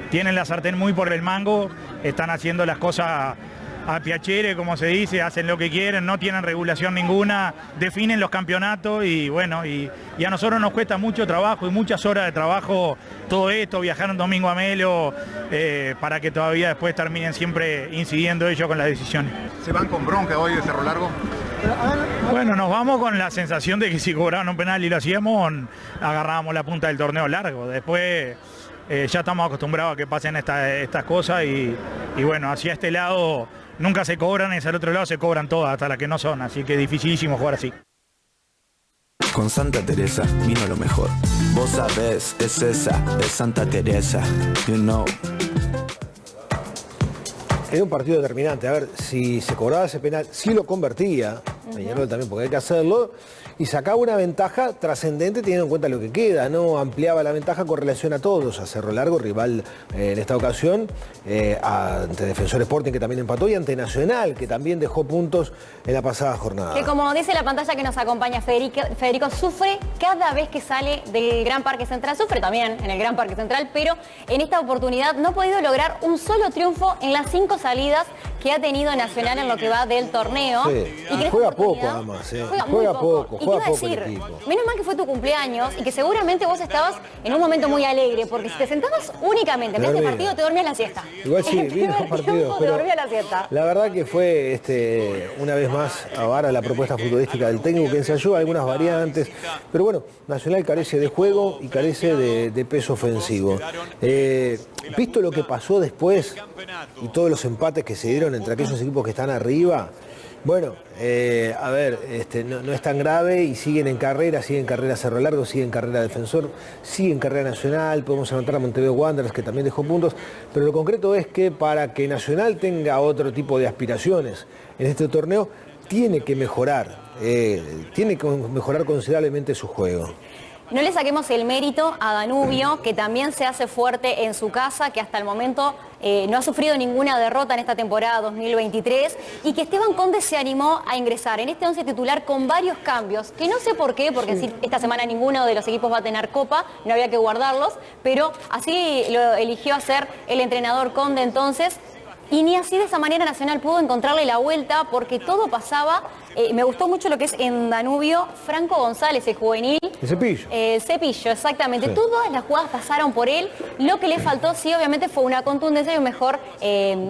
S3: tienen la sartén muy por el mango, están haciendo las cosas a piacere, como se dice, hacen lo que quieren, no tienen regulación ninguna, definen los campeonatos y bueno, y a nosotros nos cuesta mucho trabajo y muchas horas de trabajo todo esto, viajar un domingo a Melo, para que todavía después terminen siempre incidiendo ellos con las decisiones.
S4: ¿Se van con bronca hoy de Cerro Largo?
S3: Bueno, nos vamos con la sensación de que si cobraban un penal y lo hacíamos, agarrábamos la punta del torneo largo. Después ya estamos acostumbrados a que pasen estas cosas y bueno, hacia este lado nunca se cobran, y hacia el otro lado se cobran todas, hasta las que no son, así que es dificilísimo jugar así.
S6: Con Santa Teresa vino lo mejor. Vos sabés, es esa, es Santa Teresa, you know.
S25: Era un partido determinante. A ver, si se cobraba ese penal, si lo convertía, Peñarol también, porque hay que hacerlo, y sacaba una ventaja trascendente teniendo en cuenta lo que queda, ¿no? Ampliaba la ventaja con relación a todos, a Cerro Largo, rival en esta ocasión, ante Defensor Sporting, que también empató, y ante Nacional, que también dejó puntos en la pasada jornada.
S24: Que como dice la pantalla que nos acompaña, Federico sufre cada vez que sale del Gran Parque Central, sufre también en el Gran Parque Central, pero en esta oportunidad no ha podido lograr un solo triunfo en las 5 salidas que ha tenido Nacional en lo que va del torneo.
S25: Sí.
S24: Y que
S25: juega poco, además.
S24: Juega poco. Y te iba a decir, menos mal que fue tu cumpleaños y que seguramente vos estabas en un momento muy alegre, porque si te sentabas únicamente en este partido te dormías la siesta.
S25: Igual sí, vino un partido.
S24: Te dormía la siesta.
S25: La verdad que fue una vez más avara la propuesta futbolística del técnico, que ensayó algunas variantes, pero bueno, Nacional carece de juego y carece de peso ofensivo. Visto lo que pasó después y todos los empates que se dieron entre aquellos equipos que están arriba, bueno, a ver, no es tan grave y siguen en carrera Cerro Largo, siguen en carrera Defensor, siguen en carrera Nacional, podemos anotar a Montevideo Wanderers, que también dejó puntos, pero lo concreto es que para que Nacional tenga otro tipo de aspiraciones en este torneo, tiene que mejorar considerablemente su juego.
S24: No le saquemos el mérito a Danubio, que también se hace fuerte en su casa, que hasta el momento no ha sufrido ninguna derrota en esta temporada 2023 y que Esteban Conde se animó a ingresar en este 11 titular con varios cambios, que no sé por qué, porque sí, esta semana ninguno de los equipos va a tener copa, no había que guardarlos, pero así lo eligió hacer el entrenador Conde entonces. Y ni así de esa manera Nacional pudo encontrarle la vuelta porque todo pasaba. Me gustó mucho lo que es en Danubio, Franco González, el juvenil.
S25: El Cepillo.
S24: Cepillo, exactamente.
S25: Sí.
S24: Todas las jugadas pasaron por él. Lo que le faltó, sí, obviamente, fue una contundencia y un mejor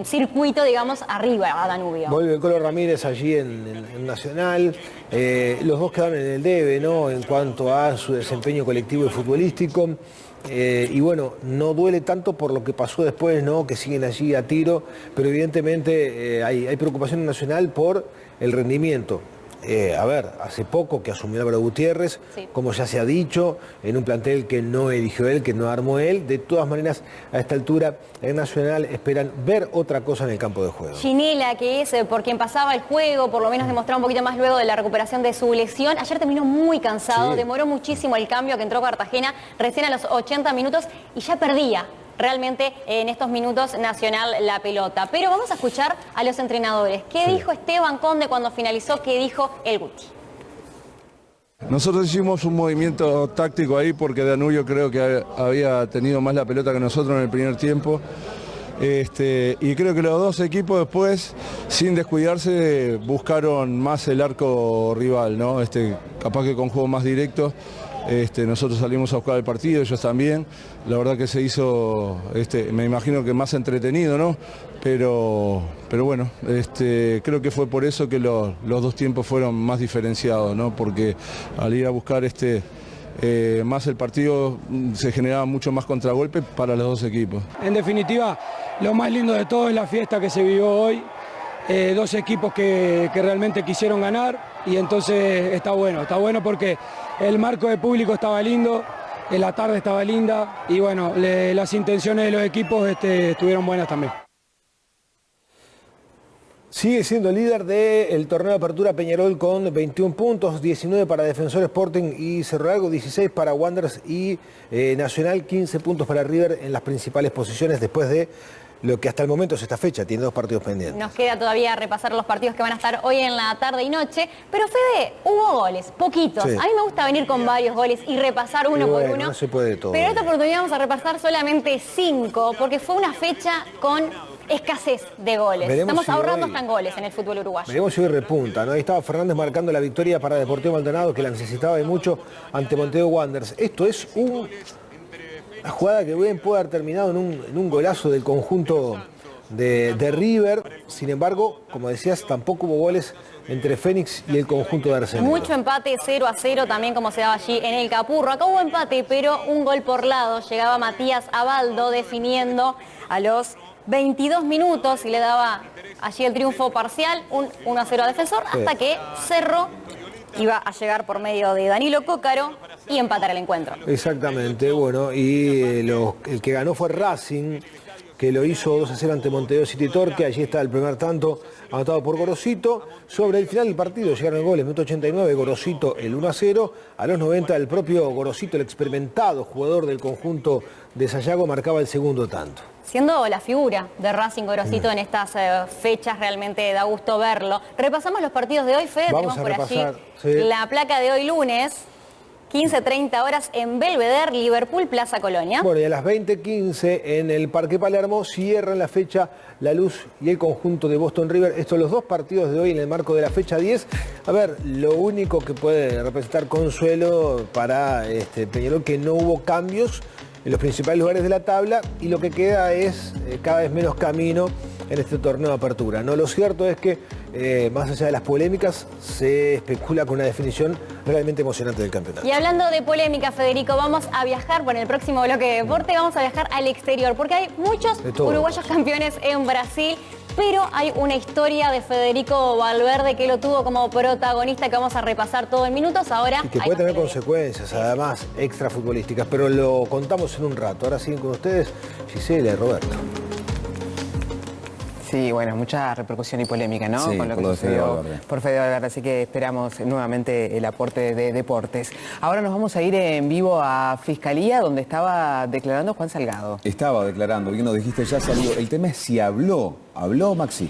S24: circuito, digamos, arriba a Danubio.
S25: Vuelve el Colo Ramírez allí en Nacional. Los dos quedaron en el debe, ¿no? En cuanto a su desempeño colectivo y futbolístico. Y bueno, no duele tanto por lo que pasó después, ¿no? Que siguen allí a tiro, pero evidentemente hay preocupación nacional por el rendimiento. Hace poco que asumió Álvaro Gutiérrez, sí, como ya se ha dicho, en un plantel que no eligió él, que no armó él. De todas maneras, a esta altura, en Nacional esperan ver otra cosa en el campo de juego.
S24: Ginela, que es por quien pasaba el juego, por lo menos demostraba un poquito más luego de la recuperación de su lesión. Ayer terminó muy cansado, sí, demoró muchísimo el cambio que entró Cartagena recién a los 80 minutos y ya perdía realmente en estos minutos Nacional la pelota. Pero vamos a escuchar a los entrenadores. ¿Qué dijo Esteban Conde cuando finalizó? ¿Qué dijo el Guti?
S8: Nosotros hicimos un movimiento táctico ahí porque Danubio creo que había tenido más la pelota que nosotros en el primer tiempo. Y creo que los dos equipos después, sin descuidarse, buscaron más el arco rival, ¿no? Capaz que con juego más directo. Nosotros salimos a buscar el partido, ellos también. La verdad que se hizo, me imagino que más entretenido, ¿no? Pero bueno, creo que fue por eso que los dos tiempos fueron más diferenciados, ¿no? Porque al ir a buscar más el partido se generaba mucho más contragolpe para los dos equipos.
S9: En definitiva, lo más lindo de todo es la fiesta que se vivió hoy. Dos equipos que realmente quisieron ganar y entonces está bueno porque el marco de público estaba lindo, la tarde estaba linda y bueno, las intenciones de los equipos estuvieron buenas también.
S25: Sigue siendo líder del torneo de apertura Peñarol con 21 puntos, 19 para Defensor Sporting y Cerro Largo, 16 para Wanderers y Nacional, 15 puntos para River en las principales posiciones después de lo que hasta el momento es esta fecha, tiene 2 partidos pendientes.
S24: Nos queda todavía repasar los partidos que van a estar hoy en la tarde y noche, pero Fede, hubo goles, poquitos. Sí. A mí me gusta venir con varios goles y repasar uno por uno.
S25: No se puede todo.
S24: Pero en esta oportunidad vamos a repasar solamente 5, porque fue una fecha con escasez de goles. Estamos ahorrando hasta en goles en el fútbol uruguayo.
S25: Veremos si hoy repunta, ¿no? Ahí estaba Fernández marcando la victoria para Deportivo Maldonado, que la necesitaba de mucho ante Montevideo Wanderers. Esto es una jugada que bien puede haber terminado en un golazo del conjunto de River. Sin embargo, como decías, tampoco hubo goles entre Fénix y el conjunto de Arsenal.
S24: Mucho empate, 0-0 también como se daba allí en el Capurro. Acá hubo empate, pero un gol por lado. Llegaba Matías Abaldo definiendo a los 22 minutos y le daba allí el triunfo parcial, un 1-0 a Defensor, hasta que Cerro iba a llegar por medio de Danilo Cócaro y empatar el encuentro.
S25: Exactamente, bueno, y el que ganó fue Racing, que lo hizo 2-0 ante Montevideo City Torque. Allí está el primer tanto anotado por Gorosito. Sobre el final del partido llegaron goles, minuto 89, Gorosito el 1-0. A los 90 el propio Gorosito, el experimentado jugador del conjunto de Sayago, marcaba el segundo tanto.
S24: Siendo la figura de Racing Gorosito en estas fechas, realmente da gusto verlo. Repasamos los partidos de hoy, Fede.
S25: Vamos
S24: tenemos
S25: a
S24: por
S25: repasar,
S24: allí la placa de hoy lunes. 15:30 horas en Belvedere, Liverpool, Plaza Colonia.
S25: Bueno, y a las 20:15 en el Parque Palermo cierran la fecha La Luz y el conjunto de Boston River. Estos los dos partidos de hoy en el marco de la fecha 10. A ver, lo único que puede representar consuelo para Peñarol, que no hubo cambios en los principales lugares de la tabla y lo que queda es cada vez menos camino en este torneo de apertura, ¿no? Lo cierto es que más allá de las polémicas, se especula con una definición realmente emocionante del campeonato.
S24: Y hablando de polémica, Federico, vamos a viajar, en el próximo bloque de deporte, vamos a viajar al exterior, porque hay muchos uruguayos campeones en Brasil, pero hay una historia de Federico Valverde que lo tuvo como protagonista, que vamos a repasar todo en minutos. Ahora
S25: y que puede tener consecuencias, además, extrafutbolísticas, pero lo contamos en un rato. Ahora siguen con ustedes Gisela y Roberto.
S1: Sí, bueno, mucha repercusión y polémica, ¿no?
S2: Sí,
S1: con lo que sucedió por Fede Valverde, así que esperamos nuevamente el aporte de deportes. Ahora nos vamos a ir en vivo a Fiscalía, donde estaba declarando Juan Salgado.
S2: Estaba declarando, bien lo dijiste, ya salió. El tema es si habló Maxi.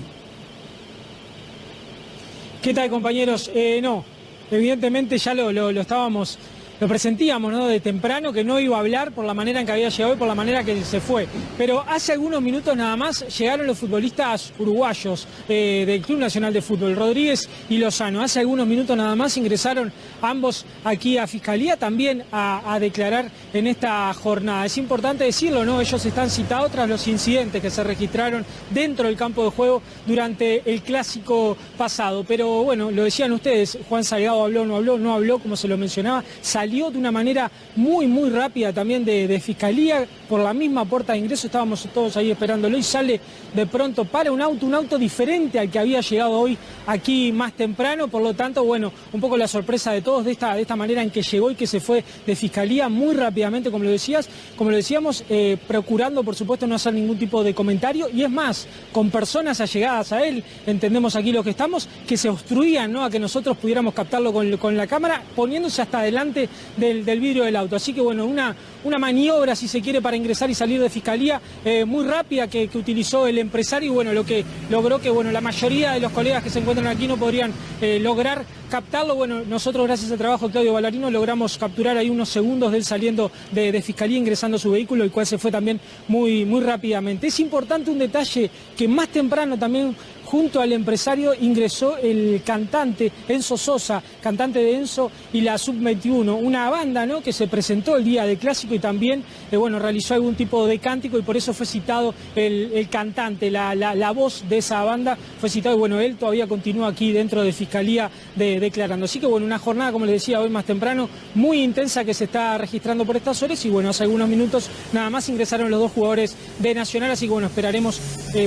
S5: ¿Qué tal, compañeros? No, evidentemente ya lo presentíamos, ¿no? De temprano, que no iba a hablar por la manera en que había llegado y por la manera que se fue. Pero hace algunos minutos nada más llegaron los futbolistas uruguayos del Club Nacional de Fútbol, Rodríguez y Lozano. Hace algunos minutos nada más ingresaron ambos aquí a Fiscalía también a declarar en esta jornada. Es importante decirlo, ¿no? Ellos están citados tras los incidentes que se registraron dentro del campo de juego durante el clásico pasado. Pero bueno, lo decían ustedes, Juan Salgado habló, no habló, como se lo mencionaba, salió salió de una manera muy rápida también de Fiscalía, por la misma puerta de ingreso, estábamos todos ahí esperándolo y sale de pronto para un auto diferente al que había llegado hoy aquí más temprano, por lo tanto, bueno, un poco la sorpresa de todos de esta manera en que llegó y que se fue de Fiscalía muy rápidamente, como lo decíamos, procurando por supuesto no hacer ningún tipo de comentario, y es más, con personas allegadas a él, entendemos aquí lo que estamos, que se obstruían, ¿no?, a que nosotros pudiéramos captarlo con la cámara, poniéndose hasta delante del vidrio del auto. Así que bueno, una maniobra, si se quiere, para ingresar y salir de Fiscalía muy rápida que utilizó el empresario, y bueno, lo que logró que bueno, la mayoría de los colegas que se encuentran aquí no podrían lograr captarlo. Bueno, nosotros gracias al trabajo de Claudio Ballarino logramos capturar ahí unos segundos de él saliendo de Fiscalía, ingresando a su vehículo, el cual se fue también muy rápidamente. Es importante un detalle que más temprano también, junto al empresario, ingresó el cantante Enzo Sosa, cantante de Enzo y la Sub-21, una banda, ¿no?, que se presentó el día del Clásico y también bueno, realizó algún tipo de cántico, y por eso fue citado el cantante, la voz de esa banda fue citado, y bueno, él todavía continúa aquí dentro de Fiscalía declarando. Así que bueno, una jornada, como les decía, hoy más temprano, muy intensa que se está registrando por estas horas, y bueno, hace algunos minutos nada más ingresaron los dos jugadores de Nacional, así que bueno, esperaremos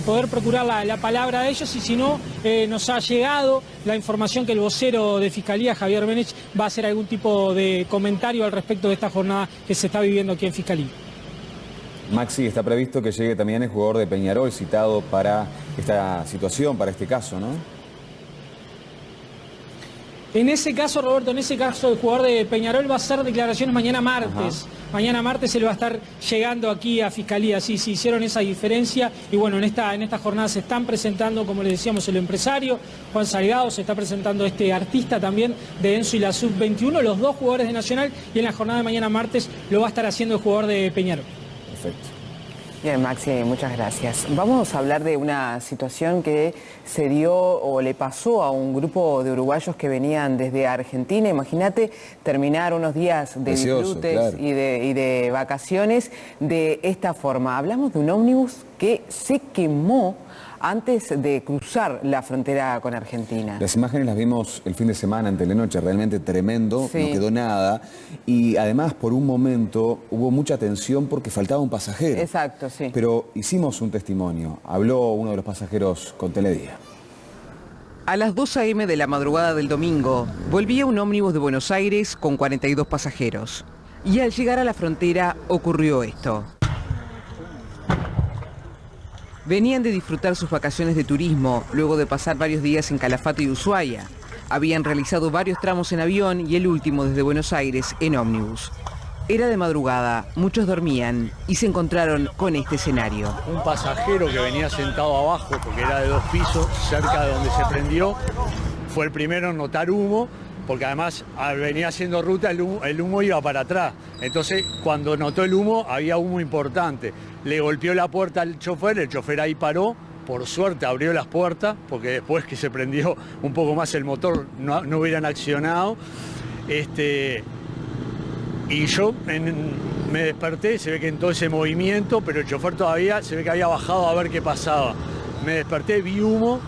S5: poder procurar la palabra de ellos, y si no, nos ha llegado la información que el vocero de Fiscalía, Javier Benech, va a hacer algún tipo de comentario al respecto de esta jornada que se está viviendo aquí en Fiscalía.
S2: Maxi, está previsto que llegue también el jugador de Peñarol citado para esta situación, para este caso, ¿no?
S5: En ese caso, Roberto, el jugador de Peñarol va a hacer declaraciones mañana martes. Ajá. Mañana martes él va a estar llegando aquí a Fiscalía. Sí, hicieron esa diferencia. Y bueno, en esta jornada se están presentando, como les decíamos, el empresario Juan Salgado, se está presentando este artista también de Enzo y la Sub-21, los dos jugadores de Nacional, y en la jornada de mañana martes lo va a estar haciendo el jugador de Peñarol.
S2: Perfecto.
S1: Bien, Maxi, muchas gracias. Vamos a hablar de una situación que se dio o le pasó a un grupo de uruguayos que venían desde Argentina. Imagínate terminar unos días de disfrutes, claro, y de vacaciones de esta forma. Hablamos de un ómnibus que se quemó antes de cruzar la frontera con Argentina.
S2: Las imágenes las vimos el fin de semana en Telenoche, realmente tremendo,
S1: sí,
S2: no quedó nada. Y además, por un momento, hubo mucha tensión porque faltaba un pasajero.
S1: Exacto, sí.
S2: Pero hicimos un testimonio. Habló uno de los pasajeros con Teledía.
S1: A las 2 a.m. de la madrugada del domingo, volvía un ómnibus de Buenos Aires con 42 pasajeros. Y al llegar a la frontera ocurrió esto. Venían de disfrutar sus vacaciones de turismo, luego de pasar varios días en Calafate y Ushuaia. Habían realizado varios tramos en avión y el último desde Buenos Aires en ómnibus. Era de madrugada, muchos dormían y se encontraron con este escenario.
S10: Un pasajero que venía sentado abajo, porque era de 2 pisos, cerca de donde se prendió, fue el primero en notar humo, porque además venía haciendo ruta, el humo iba para atrás. Entonces, cuando notó el humo, había humo importante. Le golpeó la puerta al chofer, el chofer ahí paró, por suerte abrió las puertas, porque después que se prendió un poco más el motor, no hubieran accionado. Y yo me desperté, se ve que en todo ese movimiento, pero el chofer todavía se ve que había bajado a ver qué pasaba. Me desperté, vi humo,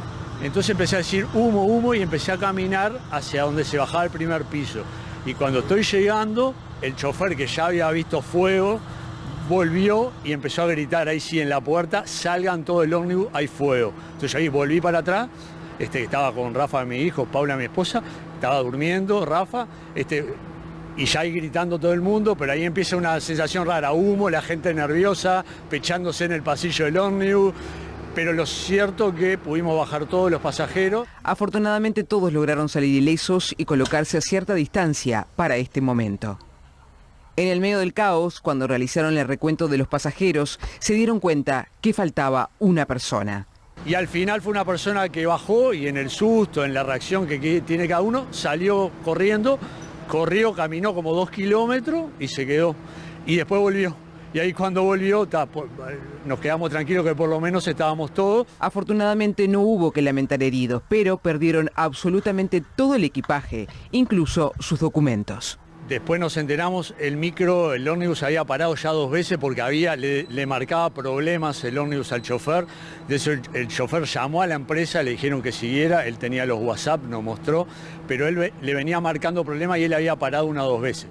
S10: entonces empecé a decir humo, humo, y empecé a caminar hacia donde se bajaba el primer piso. Y cuando estoy llegando, el chofer, que ya había visto fuego, volvió y empezó a gritar ahí sí en la puerta: salgan todo el ómnibus, hay fuego. Entonces ahí volví para atrás, estaba con Rafa, mi hijo, Paula, mi esposa, estaba durmiendo Rafa, y ya ahí gritando todo el mundo, pero ahí empieza una sensación rara, humo, la gente nerviosa, pechándose en el pasillo del ómnibus. Pero lo cierto que pudimos bajar todos los pasajeros.
S1: Afortunadamente todos lograron salir ilesos y colocarse a cierta distancia para este momento. En el medio del caos, cuando realizaron el recuento de los pasajeros, se dieron cuenta que faltaba una persona.
S10: Y al final fue una persona que bajó y en el susto, en la reacción que tiene cada uno, salió corriendo, corrió, caminó como 2 kilómetros y se quedó. Y después volvió. Y ahí cuando volvió, nos quedamos tranquilos que por lo menos estábamos todos.
S1: Afortunadamente no hubo que lamentar heridos, pero perdieron absolutamente todo el equipaje, incluso sus documentos.
S10: Después nos enteramos, el ómnibus había parado ya 2 veces porque le marcaba problemas el ómnibus al chofer. De eso el chofer llamó a la empresa, le dijeron que siguiera, él tenía los WhatsApp, nos mostró, pero él le venía marcando problemas y él había parado 1 o 2 veces.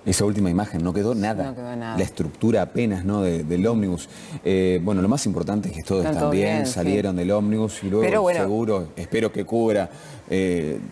S2: Esa última imagen, no quedó nada.
S1: No quedó nada.
S2: La estructura apenas, ¿no? del ómnibus. Bueno, lo más importante es que todos están bien, salieron del ómnibus y luego
S1: bueno,
S2: seguro, espero que cubra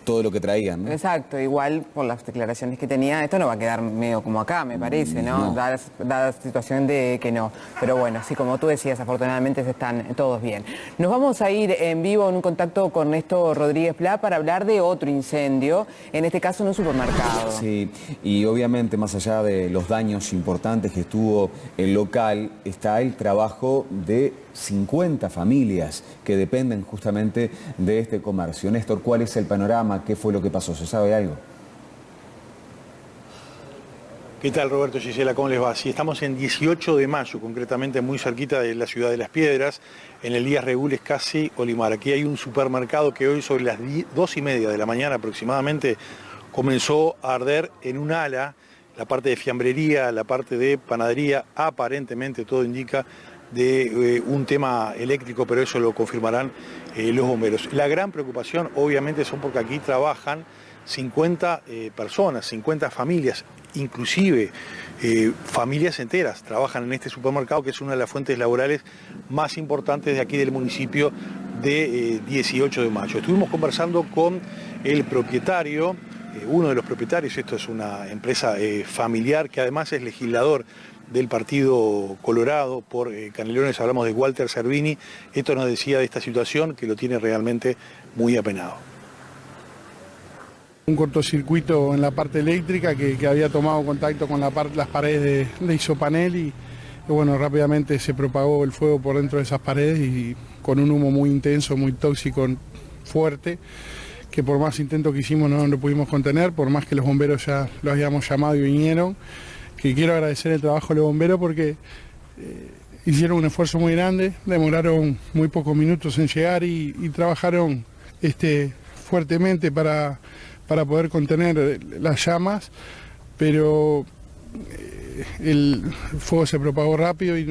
S2: todo lo que traían, ¿no?
S1: Exacto, igual por las declaraciones que tenía, esto no va a quedar medio como acá, me parece, ¿no? Dada la situación de que no. Pero bueno, sí, como tú decías, afortunadamente están todos bien. Nos vamos a ir en vivo en un contacto con Néstor Rodríguez Pla para hablar de otro incendio, en este caso en un supermercado.
S2: Sí, y obviamente más allá de los daños importantes que estuvo el local, está el trabajo de 50 familias que dependen justamente de este comercio. Néstor, ¿cuál es el panorama? ¿Qué fue lo que pasó? ¿Se sabe algo?
S11: ¿Qué tal, Roberto, Gisela? ¿Cómo les va? Sí, estamos en 18 de mayo, concretamente muy cerquita de la ciudad de Las Piedras, en el Díaz Regules, casi Olimar. Aquí hay un supermercado que hoy sobre las 2:30 de la mañana aproximadamente comenzó a arder en un ala, la parte de fiambrería, la parte de panadería, aparentemente todo indica de un tema eléctrico, pero eso lo confirmarán los bomberos. La gran preocupación obviamente son porque aquí trabajan 50 personas, 50 familias, inclusive familias enteras trabajan en este supermercado, que es una de las fuentes laborales más importantes de aquí del municipio de 18 de mayo. Estuvimos conversando con el propietario, uno de los propietarios, esto es una empresa familiar que además es legislador del Partido Colorado por Canelones, hablamos de Walter Servini. Esto nos decía de esta situación que lo tiene realmente muy apenado.
S12: Un cortocircuito en la parte eléctrica que había tomado contacto con las paredes de isopanel y bueno, rápidamente se propagó el fuego por dentro de esas paredes y con un humo muy intenso, muy tóxico, fuerte, que por más intento que hicimos no lo pudimos contener, por más que los bomberos ya los habíamos llamado y vinieron. Que quiero agradecer el trabajo de los bomberos porque hicieron un esfuerzo muy grande, demoraron muy pocos minutos en llegar y trabajaron fuertemente para poder contener las llamas, pero el fuego se propagó rápido y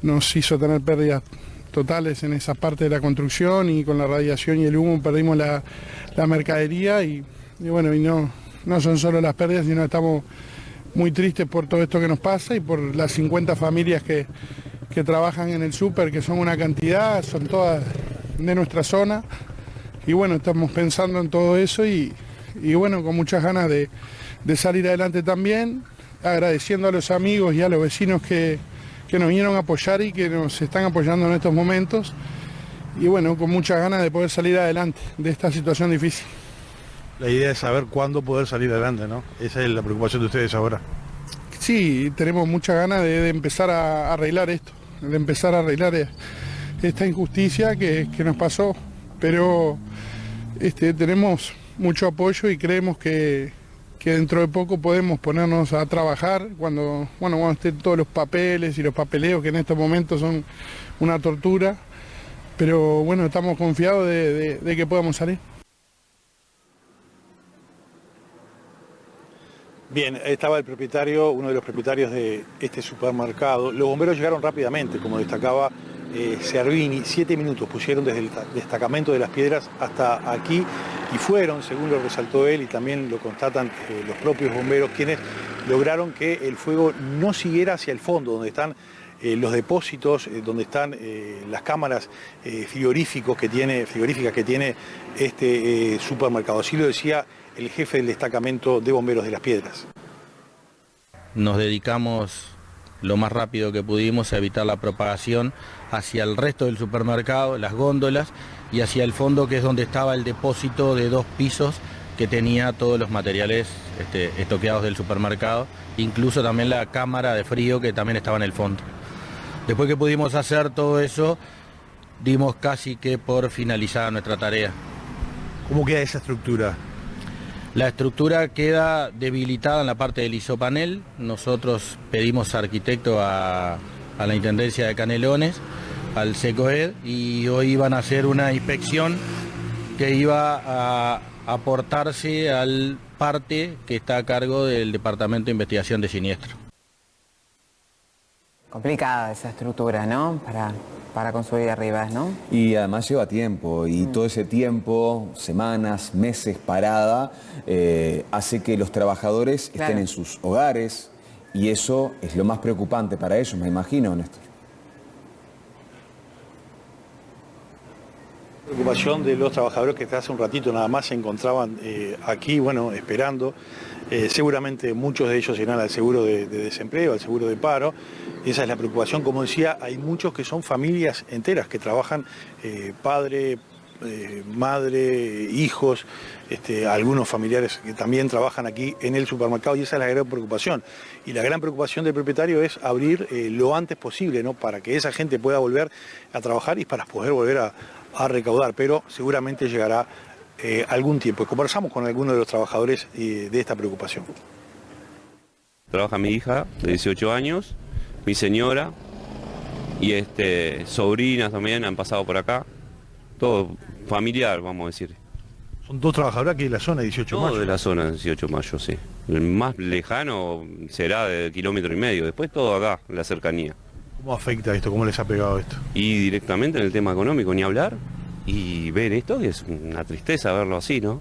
S12: nos hizo tener pérdidas totales en esa parte de la construcción, y con la radiación y el humo perdimos la mercadería y bueno, y no son solo las pérdidas, sino estamos muy tristes por todo esto que nos pasa y por las 50 familias que trabajan en el súper, que son una cantidad, son todas de nuestra zona. Y bueno, estamos pensando en todo eso y bueno, con muchas ganas de salir adelante también, agradeciendo a los amigos y a los vecinos que nos vinieron a apoyar y que nos están apoyando en estos momentos. Y bueno, con muchas ganas de poder salir adelante de esta situación difícil.
S11: La idea es saber cuándo poder salir adelante, ¿no? Esa es la preocupación de ustedes ahora.
S12: Sí, tenemos muchas ganas de empezar a arreglar esto, de empezar a arreglar esta injusticia que nos pasó, pero tenemos mucho apoyo y creemos que dentro de poco podemos ponernos a trabajar cuando estén todos los papeles y los papeleos, que en estos momentos son una tortura, pero bueno, estamos confiados de que podamos salir.
S11: Bien, estaba el propietario, uno de los propietarios de este supermercado. Los bomberos llegaron rápidamente, como destacaba Servini, 7 minutos pusieron desde el destacamento de Las Piedras hasta aquí y fueron, según lo resaltó él y también lo constatan los propios bomberos, quienes lograron que el fuego no siguiera hacia el fondo, donde están los depósitos, donde están las cámaras frigoríficas que tiene este supermercado. Así lo decía el jefe del destacamento de bomberos de Las Piedras.
S13: Nos dedicamos lo más rápido que pudimos a evitar la propagación hacia el resto del supermercado, las góndolas, y hacia el fondo, que es donde estaba el depósito de 2 pisos que tenía todos los materiales estoqueados del supermercado, incluso también la cámara de frío que también estaba en el fondo. Después que pudimos hacer todo eso, dimos casi que por finalizada nuestra tarea.
S11: ¿Cómo queda esa estructura?
S13: La estructura queda debilitada en la parte del isopanel. Nosotros pedimos arquitecto a la Intendencia de Canelones, al SECOED, y hoy iban a hacer una inspección que iba a aportarse al parte que está a cargo del Departamento de Investigación de Siniestro.
S1: Complicada esa estructura, ¿no? Para construir arriba, ¿no?
S2: Y además lleva tiempo, y todo ese tiempo, semanas, meses parada, hace que los trabajadores estén en sus hogares, y eso es lo más preocupante para ellos, me imagino, Néstor.
S11: Preocupación de los trabajadores que hasta hace un ratito nada más se encontraban aquí, bueno, esperando. Seguramente muchos de ellos irán al seguro de desempleo, al seguro de paro. Esa es la preocupación. Como decía, hay muchos que son familias enteras que trabajan, padre, madre, hijos, algunos familiares que también trabajan aquí en el supermercado, y esa es la gran preocupación. Y la gran preocupación del propietario es abrir lo antes posible, ¿no? Para que esa gente pueda volver a trabajar y para poder volver a recaudar, pero seguramente llegará algún tiempo. Conversamos con algunos de los trabajadores de esta preocupación.
S14: Trabaja mi hija de 18 años, mi señora y sobrinas también han pasado por acá. Todo familiar, vamos a decir.
S11: Son dos trabajadores aquí de la zona de 18 de mayo.
S14: Todo de la zona de 18 de mayo, sí. El más lejano será de 1,5 kilómetros, después todo acá, en la cercanía.
S11: ¿Cómo afecta esto? ¿Cómo les ha pegado esto?
S14: Y directamente en el tema económico, ni hablar. Y ver esto, que es una tristeza verlo así, ¿no?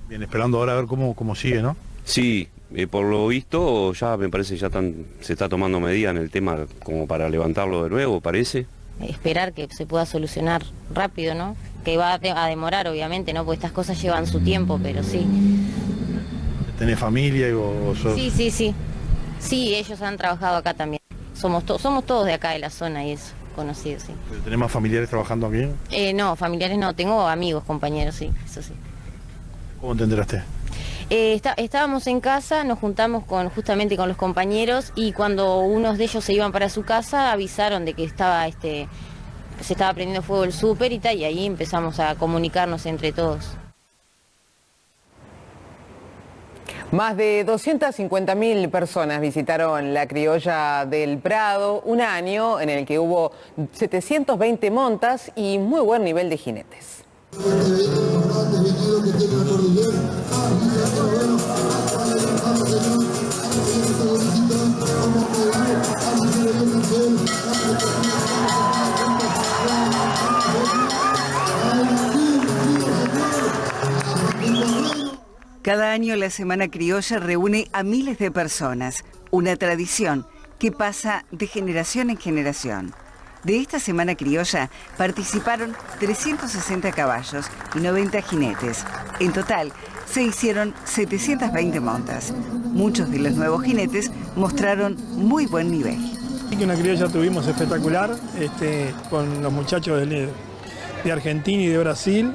S11: Bien, esperando ahora a ver cómo sigue, ¿no?
S14: Sí, por lo visto ya me parece ya se está tomando medidas en el tema como para levantarlo de nuevo, parece.
S15: Esperar que se pueda solucionar rápido, ¿no? Que va a demorar, obviamente, ¿no? Porque estas cosas llevan su tiempo, pero sí.
S11: ¿Tenés familia o sos...?
S15: Sí. Sí, ellos han trabajado acá también. Somos todos de acá de la zona y eso, conocidos, sí.
S11: ¿Pero tenés más familiares trabajando aquí?
S15: No, familiares no, tengo amigos, compañeros, sí, eso sí.
S11: ¿Cómo te enteraste?
S15: Estábamos en casa, nos juntamos justamente con los compañeros, y cuando unos de ellos se iban para su casa avisaron de que se estaba prendiendo fuego el súper y ahí empezamos a comunicarnos entre todos.
S1: Más de 250.000 personas visitaron la Criolla del Prado, un año en el que hubo 720 montas y muy buen nivel de jinetes.
S7: Cada año la Semana Criolla reúne a miles de personas, una tradición que pasa de generación en generación. De esta Semana Criolla participaron 360 caballos y 90 jinetes. En total, se hicieron 720 montas. Muchos de los nuevos jinetes mostraron muy buen nivel.
S9: Una criolla tuvimos espectacular, con los muchachos de Argentina y de Brasil,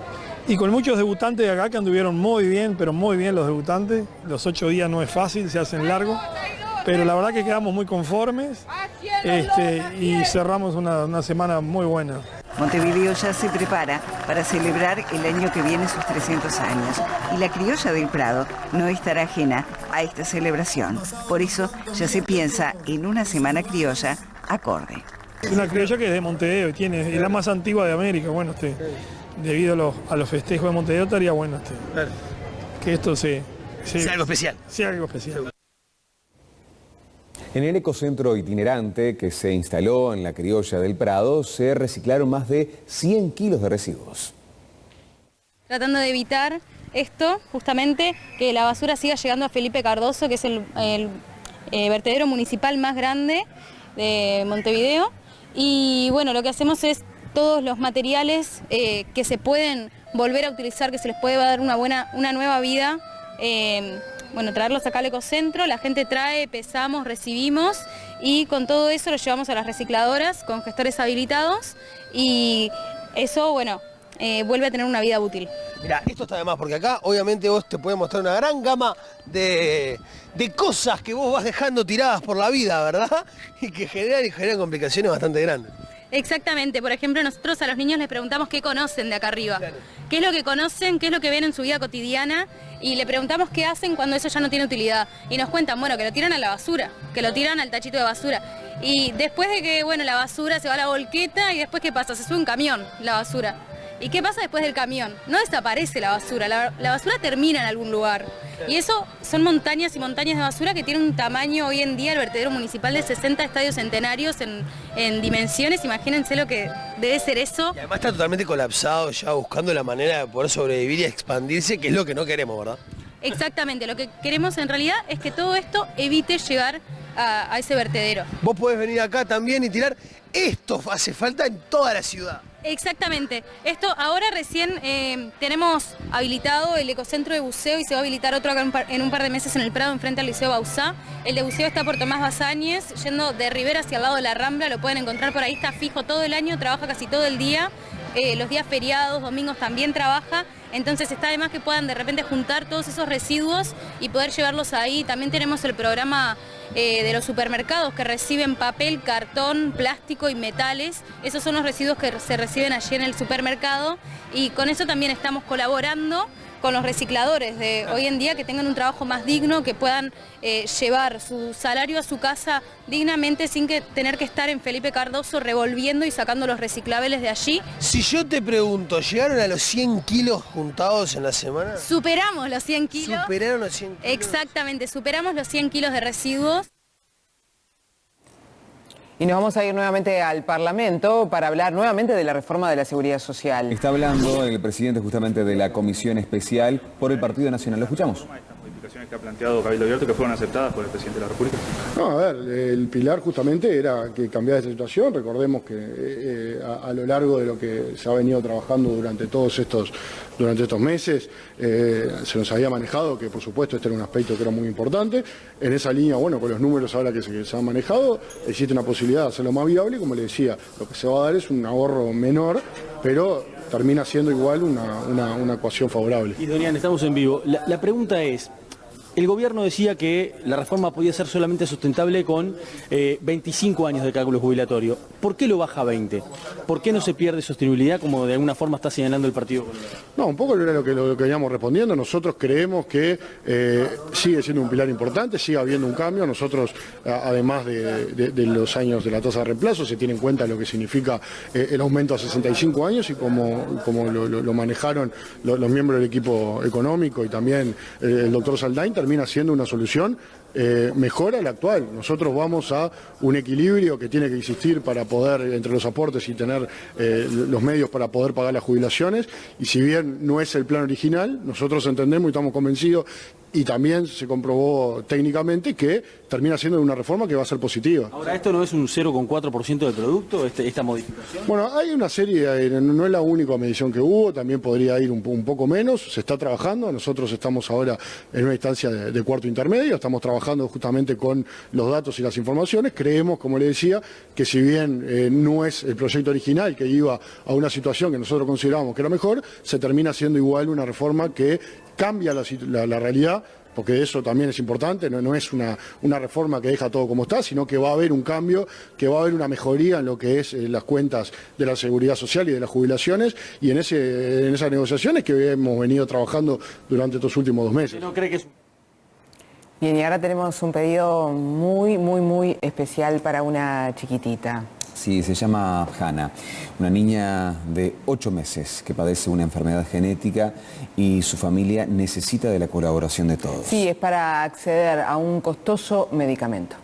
S9: y con muchos debutantes de acá que anduvieron muy bien, pero muy bien los debutantes. Los 8 días no es fácil, se hacen largos, pero la verdad que quedamos muy conformes y cerramos una semana muy buena.
S7: Montevideo ya se prepara para celebrar el año que viene sus 300 años, y la Criolla del Prado no estará ajena a esta celebración. Por eso ya se piensa en una Semana Criolla acorde.
S9: Una criolla que es de Montevideo, es la más antigua de América. Bueno, debido a los festejos de Montevideo estaría bueno que esto sea
S16: algo especial.
S9: Sea algo especial.
S2: En el ecocentro itinerante que se instaló en la Criolla del Prado se reciclaron más de 100 kilos de residuos.
S17: Tratando de evitar esto, justamente, que la basura siga llegando a Felipe Cardoso, que es el vertedero municipal más grande de Montevideo. Y bueno, lo que hacemos es todos los materiales que se pueden volver a utilizar, que se les puede dar una nueva vida, traerlos acá al ecocentro. La gente trae, pesamos, recibimos, y con todo eso lo llevamos a las recicladoras con gestores habilitados, y eso, vuelve a tener una vida útil.
S16: Mirá, esto está de más, porque acá obviamente vos te podés mostrar una gran gama de cosas que vos vas dejando tiradas por la vida, ¿verdad? Y que generan complicaciones bastante grandes.
S17: Exactamente, por ejemplo, nosotros a los niños les preguntamos qué conocen de acá arriba, qué es lo que conocen, qué es lo que ven en su vida cotidiana, y le preguntamos qué hacen cuando eso ya no tiene utilidad. Y nos cuentan, que lo tiran a la basura, que lo tiran al tachito de basura. Y después de que, la basura se va a la volqueta, y después ¿qué pasa? Se sube un camión, la basura. ¿Y qué pasa después del camión? No desaparece la basura, la basura termina en algún lugar. Y eso son montañas y montañas de basura que tienen un tamaño hoy en día, el vertedero municipal, de 60 estadios centenarios en dimensiones. Imagínense lo que debe ser eso.
S16: Y además está totalmente colapsado, ya buscando la manera de poder sobrevivir y expandirse, que es lo que no queremos, ¿verdad?
S17: Exactamente, lo que queremos en realidad es que todo esto evite llegar a ese vertedero.
S16: Vos podés venir acá también y tirar. Esto hace falta en toda la ciudad.
S17: Exactamente. Esto ahora recién tenemos habilitado el ecocentro de buceo y se va a habilitar otro acá en un par de meses en el Prado, enfrente al Liceo Bauzá. El de buceo está por Tomás Bazáñez, yendo de Rivera hacia el lado de la Rambla, lo pueden encontrar por ahí, está fijo todo el año, trabaja casi todo el día. Los días feriados, domingos también trabaja, entonces está de más que puedan de repente juntar todos esos residuos y poder llevarlos ahí. También tenemos el programa de los supermercados que reciben papel, cartón, plástico y metales. Esos son los residuos que se reciben allí en el supermercado y con eso también estamos colaborando con los recicladores de hoy en día, que tengan un trabajo más digno, que puedan llevar su salario a su casa dignamente sin tener que estar en Felipe Cardoso revolviendo y sacando los reciclables de allí.
S16: Si yo te pregunto, ¿llegaron a los 100 kilos juntados en la semana?
S17: Superamos los 100 kilos.
S16: ¿Superaron los 100 kilos?
S17: Exactamente, superamos los 100 kilos de residuos.
S1: Y nos vamos a ir nuevamente al Parlamento para hablar nuevamente de la reforma de la Seguridad Social.
S2: Está hablando el presidente justamente de la Comisión Especial por el Partido Nacional. Lo escuchamos.
S18: Estas modificaciones que ha planteado Cabildo Abierto que fueron aceptadas por el presidente de la República.
S12: No, a ver, el pilar justamente era que cambiara esta situación. Recordemos que a lo largo de lo que se ha venido trabajando durante estos meses, se nos había manejado que por supuesto este era un aspecto que era muy importante. En esa línea, bueno, con los números ahora que se han manejado, existe una posibilidad de hacerlo más viable. Como le decía, lo que se va a dar es un ahorro menor, pero termina siendo igual una ecuación favorable.
S19: Y Dorian, estamos en vivo. La pregunta es, el gobierno decía que la reforma podía ser solamente sustentable con 25 años de cálculo jubilatorio. ¿Por qué lo baja a 20? ¿Por qué no se pierde sostenibilidad como de alguna forma está señalando el Partido Colorado?
S12: No, un poco era lo que veníamos respondiendo. Nosotros creemos que sigue siendo un pilar importante, sigue habiendo un cambio. Nosotros, además de los años de la tasa de reemplazo, se tiene en cuenta lo que significa el aumento a 65 años y como lo manejaron los miembros del equipo económico y también el doctor Saldain, termina siendo una solución mejor a la actual. Nosotros vamos a un equilibrio que tiene que existir para poder, entre los aportes y tener los medios para poder pagar las jubilaciones, y si bien no es el plan original, nosotros entendemos y estamos convencidos, y también se comprobó técnicamente que termina siendo una reforma que va a ser positiva.
S19: Ahora, ¿esto no es un 0,4% del producto, esta modificación?
S12: Bueno, hay una serie, no es la única medición que hubo, también podría ir un poco menos, se está trabajando, nosotros estamos ahora en una instancia de cuarto intermedio, estamos trabajando justamente con los datos y las informaciones, creemos, como le decía, que si bien no es el proyecto original que iba a una situación que nosotros considerábamos que era mejor, se termina siendo igual una reforma que cambia la realidad, porque eso también es importante, no es una reforma que deja todo como está, sino que va a haber un cambio, que va a haber una mejoría en lo que es las cuentas de la seguridad social y de las jubilaciones, y en esas negociaciones que hemos venido trabajando durante estos últimos 2 meses.
S19: ¿No cree que es...
S1: Bien, y ahora tenemos un pedido muy especial para una chiquitita.
S2: Sí, se llama Hannah, una niña de 8 meses que padece una enfermedad genética y su familia necesita de la colaboración de todos.
S1: Sí, es para acceder a un costoso medicamento.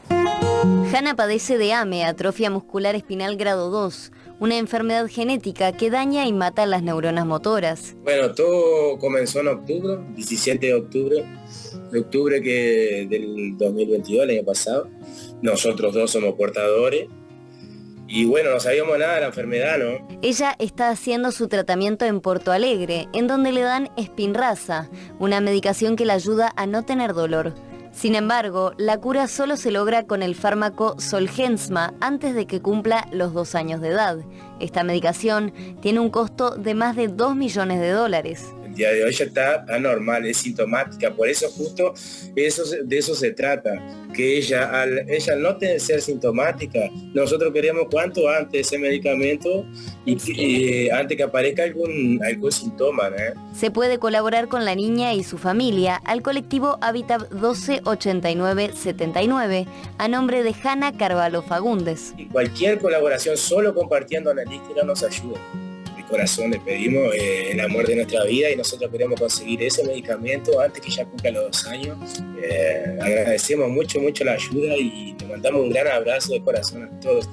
S20: Hannah padece de AME, atrofia muscular espinal grado 2, una enfermedad genética que daña y mata las neuronas motoras.
S21: Bueno, todo comenzó en octubre, 17 de octubre del 2022, el año pasado. Nosotros 2 somos portadores. Y bueno, no sabíamos nada de la enfermedad, ¿no?
S20: Ella está haciendo su tratamiento en Porto Alegre, en donde le dan Spinraza, una medicación que le ayuda a no tener dolor. Sin embargo, la cura solo se logra con el fármaco Zolgensma antes de que cumpla los 2 años de edad. Esta medicación tiene un costo de más de $2 millones.
S21: El día de hoy ya está anormal, es sintomática, por eso justo de eso se trata, que ella al no ser sintomática, nosotros queríamos cuanto antes ese medicamento y antes que aparezca algún síntoma, ¿no?
S20: Se puede colaborar con la niña y su familia al colectivo Habitat 128979 a nombre de Hannah Carvalho Fagundes.
S21: Y cualquier colaboración solo compartiendo analítica nos ayuda. corazón le pedimos el amor de nuestra vida y nosotros queremos conseguir ese medicamento antes que ya cumpla los 2 años. Agradecemos mucho la ayuda y le mandamos un gran abrazo de corazón a todos.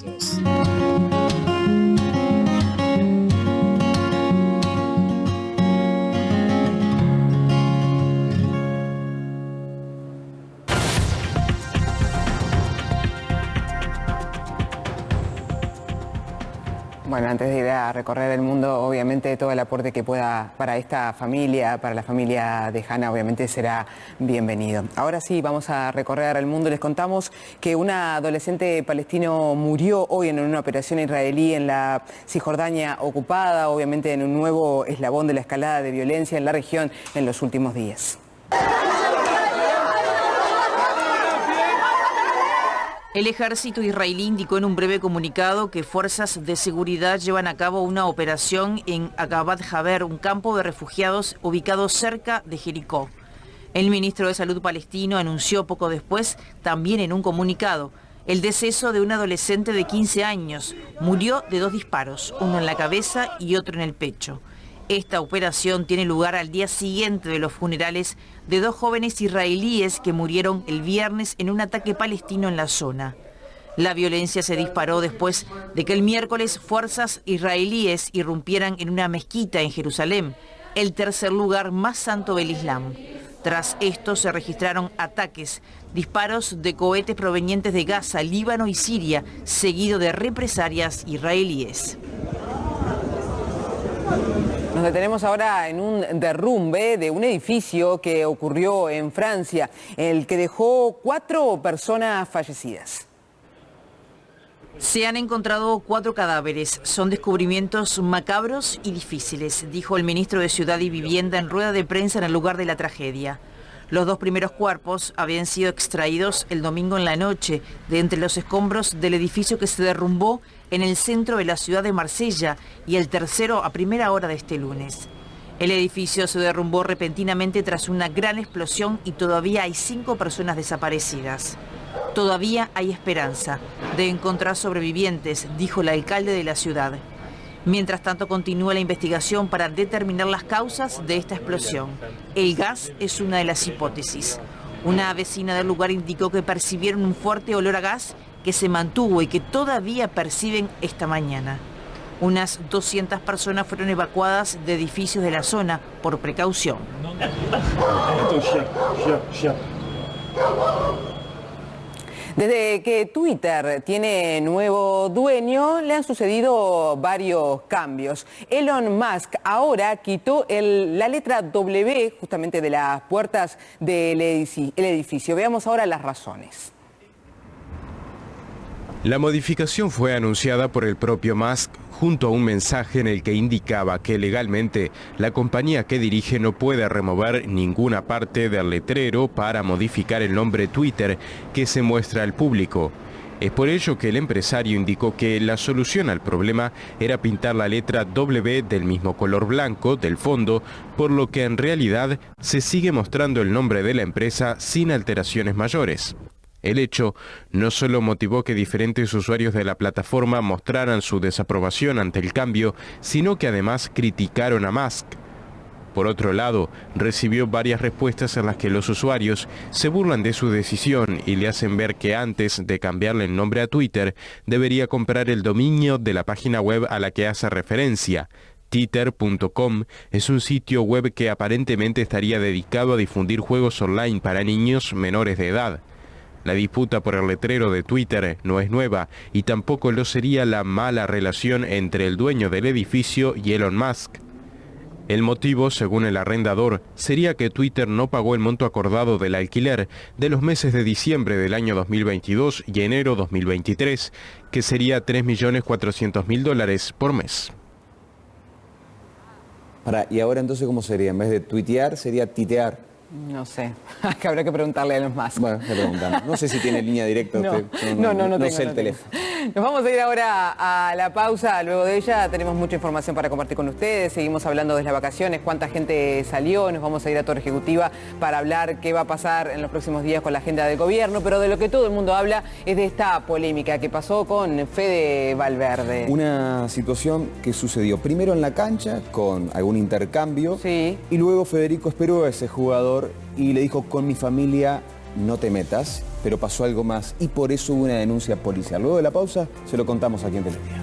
S1: Bueno, antes de ir a recorrer el mundo, obviamente todo el aporte que pueda para esta familia, para la familia de Hannah, obviamente será bienvenido. Ahora sí, vamos a recorrer el mundo. Les contamos que un adolescente palestino murió hoy en una operación israelí en la Cisjordania ocupada, obviamente en un nuevo eslabón de la escalada de violencia en la región en los últimos días.
S3: El ejército israelí indicó en un breve comunicado que fuerzas de seguridad llevan a cabo una operación en Agabat Haber, un campo de refugiados ubicado cerca de Jericó. El ministro de Salud palestino anunció poco después, también en un comunicado, el deceso de un adolescente de 15 años. Murió de 2 disparos, uno en la cabeza y otro en el pecho. Esta operación tiene lugar al día siguiente de los funerales de 2 jóvenes israelíes que murieron el viernes en un ataque palestino en la zona. La violencia se disparó después de que el miércoles fuerzas israelíes irrumpieran en una mezquita en Jerusalén, el tercer lugar más santo del Islam. Tras esto se registraron ataques, disparos de cohetes provenientes de Gaza, Líbano y Siria, seguido de represalias israelíes.
S1: Nos detenemos ahora en un derrumbe de un edificio que ocurrió en Francia, el que dejó 4 personas fallecidas.
S3: Se han encontrado 4 cadáveres. Son descubrimientos macabros y difíciles, dijo el ministro de Ciudad y Vivienda en rueda de prensa en el lugar de la tragedia. Los 2 primeros cuerpos habían sido extraídos el domingo en la noche de entre los escombros del edificio que se derrumbó en el centro de la ciudad de Marsella y el tercero a primera hora de este lunes. El edificio se derrumbó repentinamente tras una gran explosión y todavía hay 5 personas desaparecidas. Todavía hay esperanza de encontrar sobrevivientes, dijo el alcalde de la ciudad. Mientras tanto, continúa la investigación para determinar las causas de esta explosión. El gas es una de las hipótesis. Una vecina del lugar indicó que percibieron un fuerte olor a gas que se mantuvo y que todavía perciben esta mañana. Unas 200 personas fueron evacuadas de edificios de la zona por precaución.
S1: Desde que Twitter tiene nuevo dueño, le han sucedido varios cambios. Elon Musk ahora quitó la letra W justamente de las puertas del edificio. Veamos ahora las razones.
S4: La modificación fue anunciada por el propio Musk junto a un mensaje en el que indicaba que legalmente la compañía que dirige no puede remover ninguna parte del letrero para modificar el nombre Twitter que se muestra al público. Es por ello que el empresario indicó que la solución al problema era pintar la letra W del mismo color blanco del fondo, por lo que en realidad se sigue mostrando el nombre de la empresa sin alteraciones mayores. El hecho no solo motivó que diferentes usuarios de la plataforma mostraran su desaprobación ante el cambio, sino que además criticaron a Musk. Por otro lado, recibió varias respuestas en las que los usuarios se burlan de su decisión y le hacen ver que antes de cambiarle el nombre a Twitter, debería comprar el dominio de la página web a la que hace referencia. Twitter.com es un sitio web que aparentemente estaría dedicado a difundir juegos online para niños menores de edad. La disputa por el letrero de Twitter no es nueva y tampoco lo sería la mala relación entre el dueño del edificio y Elon Musk. El motivo, según el arrendador, sería que Twitter no pagó el monto acordado del alquiler de los meses de diciembre del año 2022 y enero 2023, que sería $3.400.000 por mes.
S2: ¿Y ahora entonces cómo sería? En vez de tuitear, sería titear.
S1: No sé, habrá que preguntarle a los más.
S2: Bueno, le preguntamos. No sé si tiene línea directa usted.
S1: No
S2: No sé el
S1: teléfono. Nos vamos a ir ahora a la pausa. Luego de ella tenemos mucha información para compartir con ustedes. Seguimos hablando de las vacaciones, cuánta gente salió. Nos vamos a ir a Torre Ejecutiva para hablar qué va a pasar en los próximos días con la agenda del gobierno. Pero de lo que todo el mundo habla es de esta polémica que pasó con Fede Valverde.
S2: Una situación que sucedió primero en la cancha con algún intercambio.
S1: Sí.
S2: Y luego Federico esperó a ese jugador y le dijo: con mi familia no te metas. Pero pasó algo más y por eso hubo una denuncia policial. Luego de la pausa se lo contamos aquí en Televida.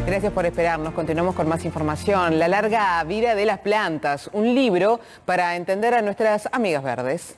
S1: Gracias por esperarnos. Continuamos con más información. La larga vida de las plantas, un libro para entender a nuestras amigas verdes.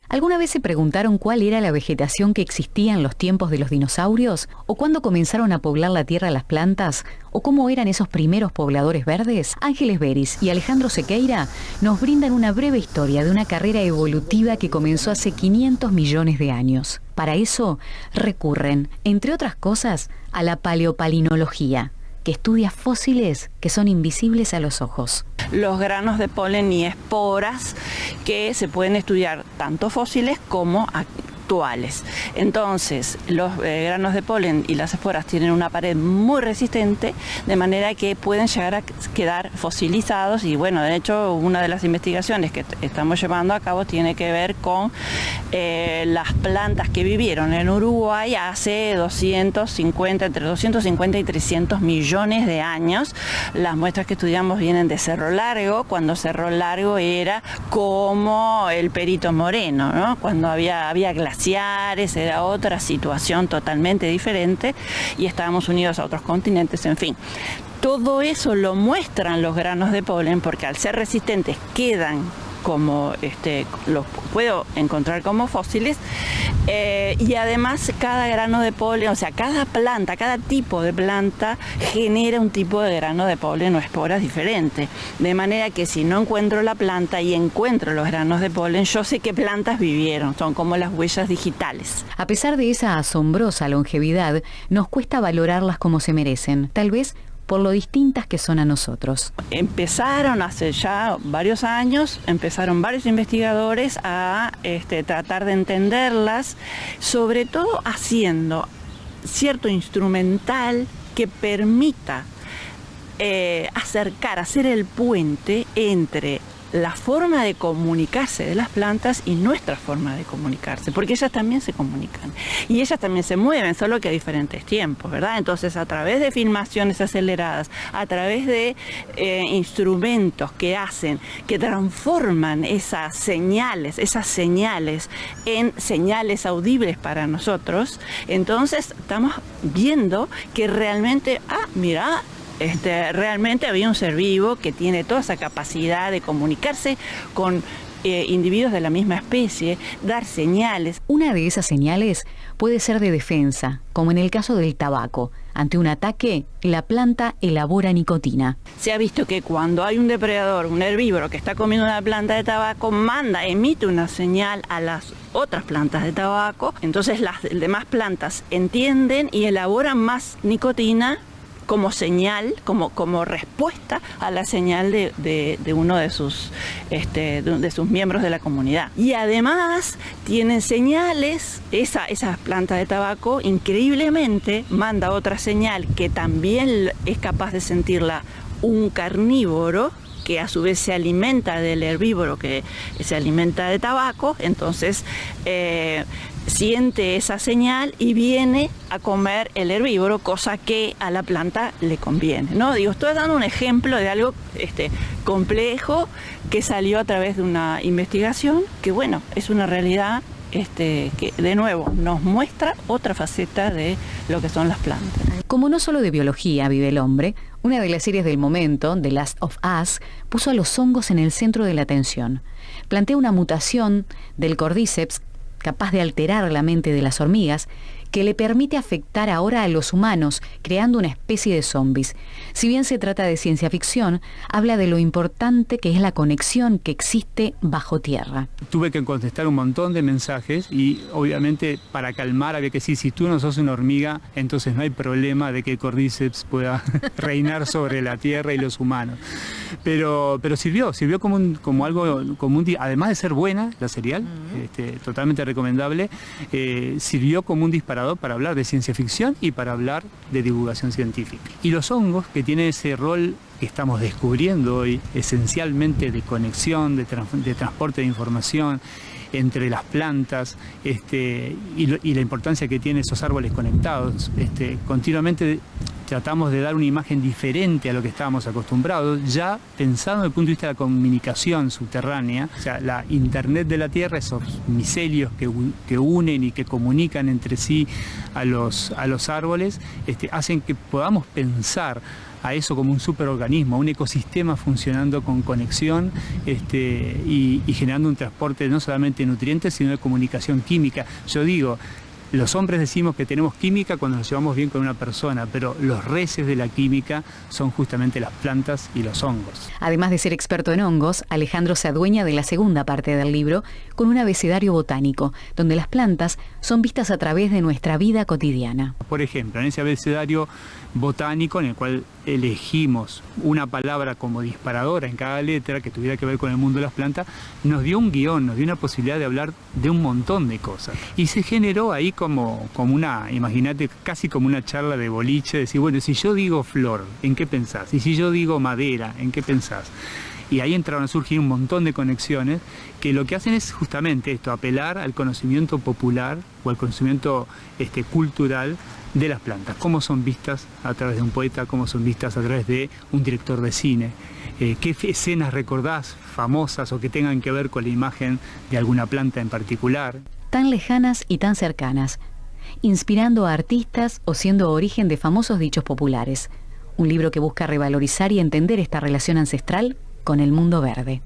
S6: ¿Alguna vez se preguntaron cuál era la vegetación que existía en los tiempos de los dinosaurios? ¿O cuándo comenzaron a poblar la tierra las plantas? ¿O cómo eran esos primeros pobladores verdes? Ángeles Beris y Alejandro Sequeira nos brindan una breve historia de una carrera evolutiva que comenzó hace 500 millones de años. Para eso recurren, entre otras cosas, a la paleopalinología, que estudia fósiles que son invisibles a los ojos.
S8: Los granos de polen y esporas que se pueden estudiar tanto fósiles como actuales. Entonces, los granos de polen y las esporas tienen una pared muy resistente, de manera que pueden llegar a quedar fosilizados y bueno, de hecho, una de las investigaciones que estamos llevando a cabo tiene que ver con las plantas que vivieron en Uruguay hace entre 250 y 300 millones de años. Las muestras que estudiamos vienen de Cerro Largo, cuando Cerro Largo era como el Perito Moreno, ¿no? Cuando había glaciares, era otra situación totalmente diferente y estábamos unidos a otros continentes, en fin. Todo eso lo muestran los granos de polen porque al ser resistentes quedan como los puedo encontrar como fósiles y además cada grano de polen, o sea, cada planta, cada tipo de planta genera un tipo de grano de polen o esporas diferente, de manera que si no encuentro la planta y encuentro los granos de polen, yo sé qué plantas vivieron, son como las huellas digitales.
S6: A pesar de esa asombrosa longevidad, nos cuesta valorarlas como se merecen, tal vez por lo distintas que son a nosotros.
S8: Empezaron hace ya varios años, empezaron varios investigadores a tratar de entenderlas, sobre todo haciendo cierto instrumental que permita hacer el puente entre la forma de comunicarse de las plantas y nuestra forma de comunicarse, porque ellas también se comunican y ellas también se mueven, solo que a diferentes tiempos, ¿verdad? Entonces, a través de filmaciones aceleradas, a través de instrumentos que transforman esas señales en señales audibles para nosotros, entonces estamos viendo que realmente, mira, realmente había un ser vivo que tiene toda esa capacidad de comunicarse con individuos de la misma especie, dar señales.
S6: Una de esas señales puede ser de defensa, como en el caso del tabaco. Ante un ataque, la planta elabora nicotina.
S8: Se ha visto que cuando hay un depredador, un herbívoro que está comiendo una planta de tabaco, emite una señal a las otras plantas de tabaco, entonces las demás plantas entienden y elaboran más nicotina como señal, como respuesta a la señal de uno de sus miembros de la comunidad. Y además tienen señales, esa planta de tabaco increíblemente manda otra señal que también es capaz de sentirla un carnívoro, que a su vez se alimenta del herbívoro que se alimenta de tabaco, entonces siente esa señal y viene a comer el herbívoro, cosa que a la planta le conviene, ¿no? Estoy dando un ejemplo de algo complejo que salió a través de una investigación que, bueno, es una realidad que, de nuevo, nos muestra otra faceta de lo que son las plantas.
S6: Como no solo de biología vive el hombre, una de las series del momento, The Last of Us, puso a los hongos en el centro de la atención. Plantea una mutación del Cordyceps capaz de alterar la mente de las hormigas, que le permite afectar ahora a los humanos, creando una especie de zombies. Si bien se trata de ciencia ficción, habla de lo importante que es la conexión que existe bajo tierra.
S5: Tuve que contestar un montón de mensajes y obviamente para calmar había que decir, si tú no sos una hormiga, entonces no hay problema de que el Cordyceps pueda reinar sobre la tierra y los humanos. Pero sirvió como algo, además de ser buena la serial, totalmente recomendable, sirvió como un disparador para hablar de ciencia ficción y para hablar de divulgación científica. Y los hongos, que tienen ese rol que estamos descubriendo hoy, esencialmente de conexión, de transporte de información entre las plantas, y la importancia que tienen esos árboles conectados. Continuamente tratamos de dar una imagen diferente a lo que estábamos acostumbrados, ya pensando desde el punto de vista de la comunicación subterránea, o sea, la internet de la Tierra, esos micelios que unen y que comunican entre sí a los árboles, hacen que podamos pensar a eso como un superorganismo, un ecosistema funcionando con conexión y generando un transporte no solamente de nutrientes, sino de comunicación química. Yo digo, los hombres decimos que tenemos química cuando nos llevamos bien con una persona, pero los reyes de la química son justamente las plantas y los hongos.
S6: Además de ser experto en hongos, Alejandro se adueña de la segunda parte del libro con un abecedario botánico, donde las plantas son vistas a través de nuestra vida cotidiana.
S5: Por ejemplo, en ese abecedario botánico en el cual elegimos una palabra como disparadora en cada letra que tuviera que ver con el mundo de las plantas, nos dio un guión, nos dio una posibilidad de hablar de un montón de cosas. Y se generó ahí como una, imagínate, casi como una charla de boliche, decir, bueno, si yo digo flor, ¿en qué pensás? Y si yo digo madera, ¿en qué pensás? Y ahí entraron a surgir un montón de conexiones que lo que hacen es justamente esto, apelar al conocimiento popular o al conocimiento cultural de las plantas, cómo son vistas a través de un poeta, cómo son vistas a través de un director de cine, qué escenas recordás famosas o que tengan que ver con la imagen de alguna planta en particular.
S6: Tan lejanas y tan cercanas, inspirando a artistas o siendo origen de famosos dichos populares. Un libro que busca revalorizar y entender esta relación ancestral con el mundo verde.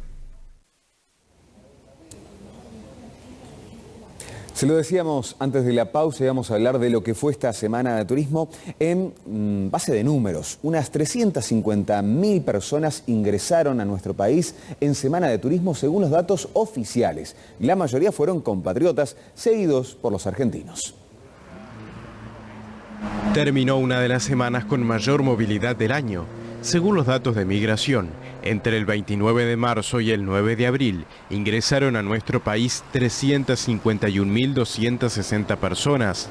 S2: Se lo decíamos antes de la pausa, íbamos a hablar de lo que fue esta semana de turismo en base de números. Unas 350.000 personas ingresaron a nuestro país en semana de turismo según los datos oficiales. La mayoría fueron compatriotas, seguidos por los argentinos.
S4: Terminó una de las semanas con mayor movilidad del año. Según los datos de migración, entre el 29 de marzo y el 9 de abril ingresaron a nuestro país 351.260 personas.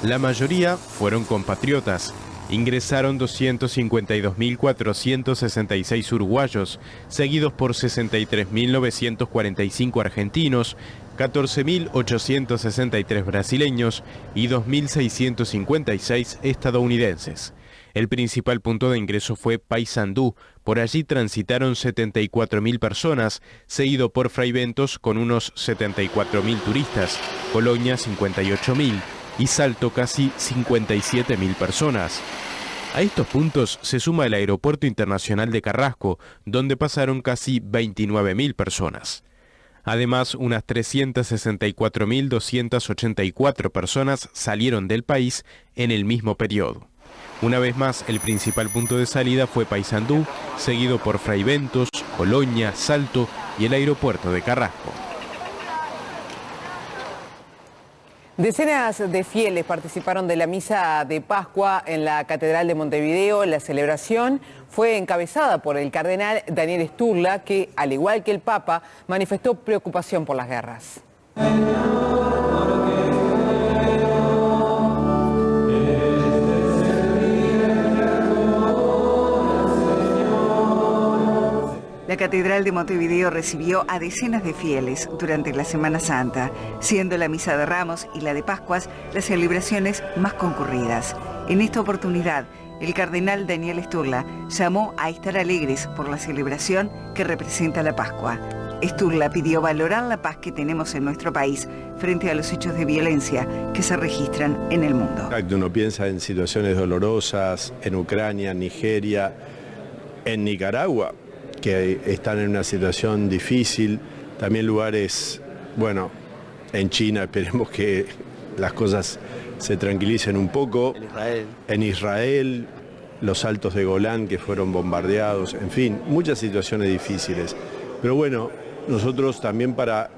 S4: La mayoría fueron compatriotas. Ingresaron 252.466 uruguayos, seguidos por 63.945 argentinos, 14.863 brasileños y 2.656 estadounidenses. El principal punto de ingreso fue Paysandú, por allí transitaron 74.000 personas, seguido por Fraiventos con unos 74.000 turistas, Colonia 58.000 y Salto casi 57.000 personas. A estos puntos se suma el Aeropuerto Internacional de Carrasco, donde pasaron casi 29.000 personas. Además, unas 364.284 personas salieron del país en el mismo periodo. Una vez más, el principal punto de salida fue Paysandú, seguido por Fraiventos, Colonia, Salto y el aeropuerto de Carrasco.
S1: Decenas de fieles participaron de la misa de Pascua en la Catedral de Montevideo. La celebración fue encabezada por el cardenal Daniel Sturla, que, al igual que el Papa, manifestó preocupación por las guerras.
S7: La Catedral de Montevideo recibió a decenas de fieles durante la Semana Santa, siendo la Misa de Ramos y la de Pascuas las celebraciones más concurridas. En esta oportunidad, el cardenal Daniel Sturla llamó a estar alegres por la celebración que representa la Pascua. Sturla pidió valorar la paz que tenemos en nuestro país frente a los hechos de violencia que se registran en el mundo.
S22: Uno piensa en situaciones dolorosas en Ucrania, Nigeria, en Nicaragua, que están en una situación difícil, también lugares, bueno, en China esperemos que las cosas se tranquilicen un poco. En Israel, los altos de Golán que fueron bombardeados, en fin, muchas situaciones difíciles. Pero bueno, nosotros también para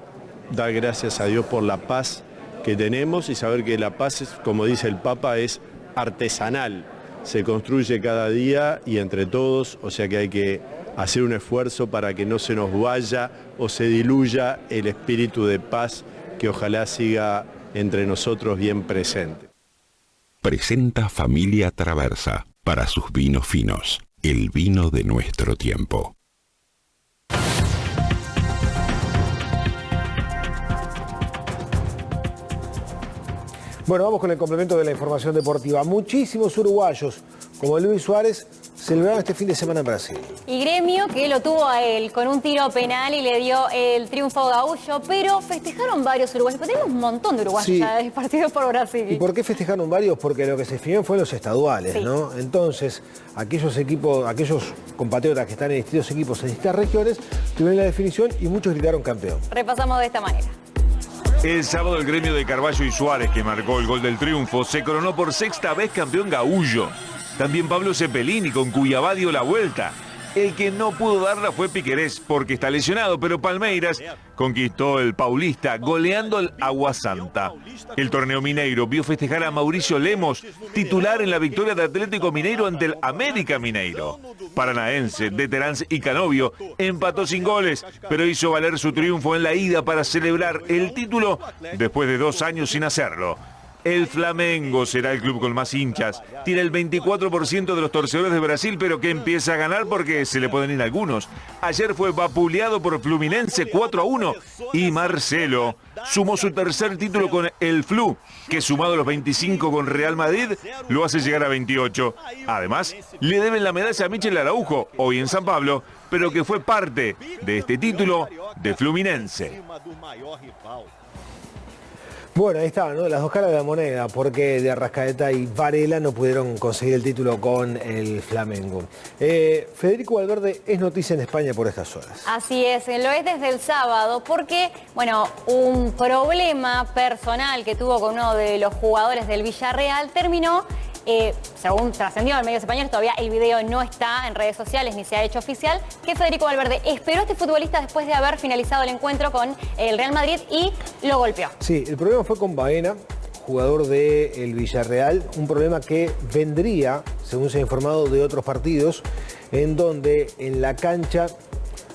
S22: dar gracias a Dios por la paz que tenemos y saber que la paz, como dice el Papa, es artesanal, se construye cada día y entre todos, o sea que hay que hacer un esfuerzo para que no se nos vaya o se diluya el espíritu de paz que ojalá siga entre nosotros bien presente.
S10: Presenta Familia Traversa para sus vinos finos, el vino de nuestro tiempo.
S13: Bueno, vamos con el complemento de la información deportiva. Muchísimos uruguayos, como Luis Suárez, celebraron este fin de semana en Brasil.
S23: Y Gremio, que lo tuvo a él con un tiro penal y le dio el triunfo a Gaúcho, pero festejaron varios uruguayos. Pero tenemos un montón de uruguayos ya partidos por Brasil.
S13: ¿Y por qué festejaron varios? Porque lo que se definió fue los estaduales, ¿no? Entonces, aquellos compatriotas que están en distintos equipos en distintas regiones, tuvieron la definición y muchos gritaron campeón.
S23: Repasamos de esta manera.
S24: El sábado el Gremio de Carballo y Suárez, que marcó el gol del triunfo, se coronó por sexta vez campeón Gaúcho. También Pablo Cepelini, con Cuiabá dio la vuelta. El que no pudo darla fue Piquerés, porque está lesionado, pero Palmeiras conquistó el Paulista, goleando al Agua Santa. El torneo mineiro vio festejar a Mauricio Lemos, titular en la victoria de Atlético Mineiro ante el América Mineiro. Paranaense, de Terán y Canovio, empató sin goles, pero hizo valer su triunfo en la ida para celebrar el título después de 2 años sin hacerlo. El Flamengo será el club con más hinchas. Tiene el 24% de los torcedores de Brasil, pero que empieza a ganar porque se le pueden ir algunos. Ayer fue vapuleado por Fluminense 4-1 y Marcelo sumó su tercer título con el Flu, que sumado a los 25 con Real Madrid, lo hace llegar a 28. Además, le deben la medalla a Michel Araujo, hoy en San Pablo, pero que fue parte de este título de Fluminense.
S13: Bueno, ahí estaban, ¿no? Las dos caras de la moneda, porque de Arrascaeta y Varela no pudieron conseguir el título con el Flamengo. Federico Valverde es noticia en España por estas horas.
S23: Así es, lo es desde el sábado, porque, bueno, un problema personal que tuvo con uno de los jugadores del Villarreal terminó, según trascendió en medios españoles, todavía el video no está en redes sociales ni se ha hecho oficial, que Federico Valverde esperó a este futbolista después de haber finalizado el encuentro con el Real Madrid y lo golpeó.
S13: Sí, el problema fue con Baena, jugador del Villarreal, un problema que vendría, según se ha informado, de otros partidos, en donde en la cancha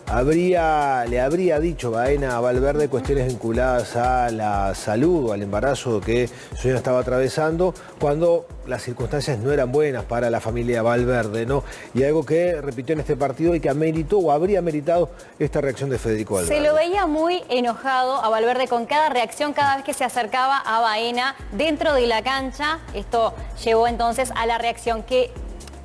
S13: le habría dicho Baena a Valverde cuestiones vinculadas a la salud o al embarazo que su señora estaba atravesando, cuando las circunstancias no eran buenas para la familia Valverde, ¿no? Y algo que repitió en este partido y que ameritó o habría meritado esta reacción de Federico Valverde.
S23: Se lo veía muy enojado a Valverde con cada reacción, cada vez que se acercaba a Baena dentro de la cancha. Esto llevó entonces a la reacción que,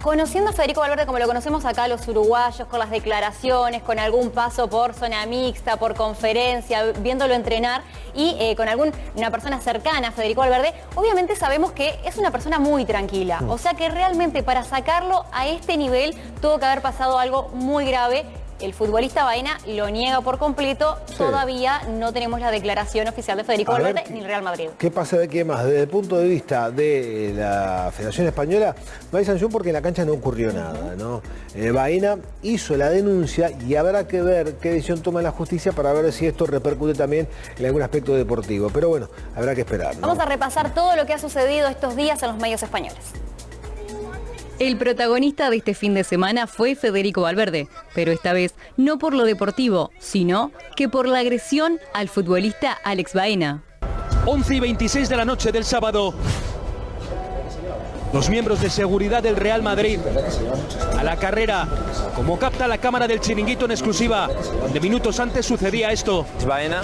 S23: conociendo a Federico Valverde como lo conocemos acá los uruguayos, con las declaraciones, con algún paso por zona mixta, por conferencia, viéndolo entrenar y con una persona cercana a Federico Valverde, obviamente sabemos que es una persona muy tranquila. O sea que realmente para sacarlo a este nivel tuvo que haber pasado algo muy grave. El futbolista Baena lo niega por completo. Sí. Todavía no tenemos la declaración oficial de Federico Valverde ni el Real Madrid.
S13: ¿Qué pasa de qué más? Desde el punto de vista de la Federación Española, no hay sanción porque en la cancha no ocurrió nada, ¿no? Baena hizo la denuncia y habrá que ver qué decisión toma la justicia para ver si esto repercute también en algún aspecto deportivo. Pero bueno, habrá que esperar, ¿no?
S23: Vamos a repasar todo lo que ha sucedido estos días en los medios españoles.
S6: El protagonista de este fin de semana fue Federico Valverde, pero esta vez no por lo deportivo, sino que por la agresión al futbolista Alex Baena.
S19: 11:26 de la noche del sábado. Los miembros de seguridad del Real Madrid a la carrera, como capta la cámara del Chiringuito en exclusiva, donde minutos antes sucedía esto.
S25: Baena,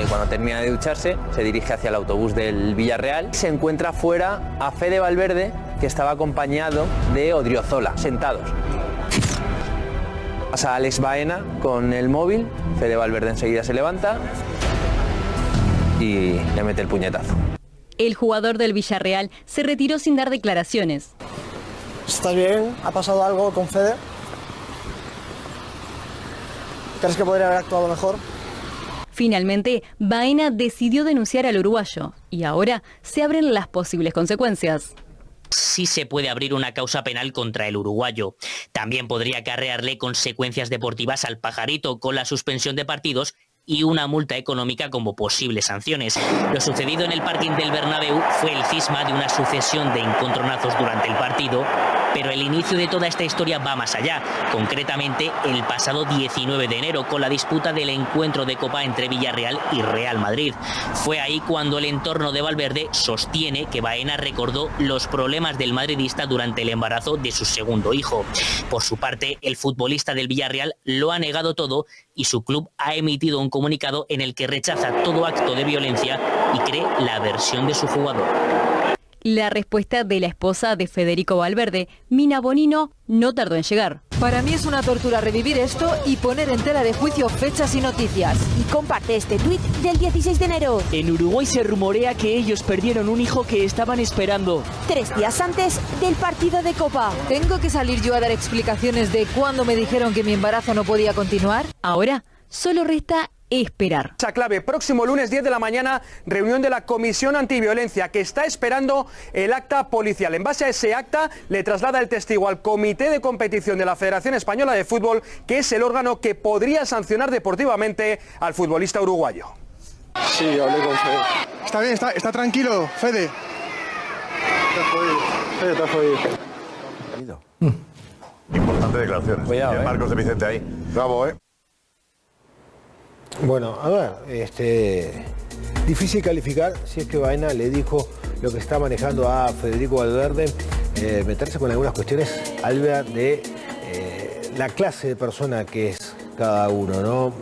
S25: cuando termina de ducharse, se dirige hacia el autobús del Villarreal. Se encuentra fuera a Fede Valverde, que estaba acompañado de Odriozola, sentados. Pasa Alex Baena con el móvil, Fede Valverde enseguida se levanta y le mete el puñetazo.
S6: El jugador del Villarreal se retiró sin dar declaraciones.
S26: ¿Estás bien? ¿Ha pasado algo con Fede? ¿Crees que podría haber actuado mejor?
S6: Finalmente, Baena decidió denunciar al uruguayo y ahora se abren las posibles consecuencias.
S9: Sí se puede abrir una causa penal contra el uruguayo. También podría acarrearle consecuencias deportivas al pajarito con la suspensión de partidos y una multa económica como posibles sanciones. Lo sucedido en el parking del Bernabéu fue el cisma de una sucesión de encontronazos durante el partido, pero el inicio de toda esta historia va más allá, concretamente el pasado 19 de enero con la disputa del encuentro de Copa entre Villarreal y Real Madrid. Fue ahí cuando el entorno de Valverde sostiene que Baena recordó los problemas del madridista durante el embarazo de su segundo hijo. Por su parte, el futbolista del Villarreal lo ha negado todo y su club ha emitido un comunicado en el que rechaza todo acto de violencia y cree la versión de su jugador.
S6: La respuesta de la esposa de Federico Valverde, Mina Bonino, no tardó en llegar.
S11: Para mí es una tortura revivir esto y poner en tela de juicio fechas y noticias.
S14: Y comparte este tuit del 16 de enero.
S15: En Uruguay se rumorea que ellos perdieron un hijo que estaban esperando.
S14: 3 días antes del partido de Copa.
S11: ¿Tengo que salir yo a dar explicaciones de cuándo me dijeron que mi embarazo no podía continuar?
S6: Ahora solo resta esperar.
S16: Esa clave, próximo lunes 10 de la mañana, reunión de la Comisión Antiviolencia, que está esperando el acta policial. En base a ese acta, le traslada el testigo al Comité de Competición de la Federación Española de Fútbol, que es el órgano que podría sancionar deportivamente al futbolista uruguayo.
S17: Sí, hablé con Fede. Está bien, está tranquilo, Fede. Está jodido. Fede está jodido.
S27: Importante declaraciones.
S13: Cuidado,
S27: Marcos de Vicente ahí. Bravo,
S13: Bueno, a ver, difícil calificar si es que Baena le dijo lo que está manejando a Federico Valverde, meterse con algunas cuestiones, Albert, de la clase de persona que es cada uno, ¿no?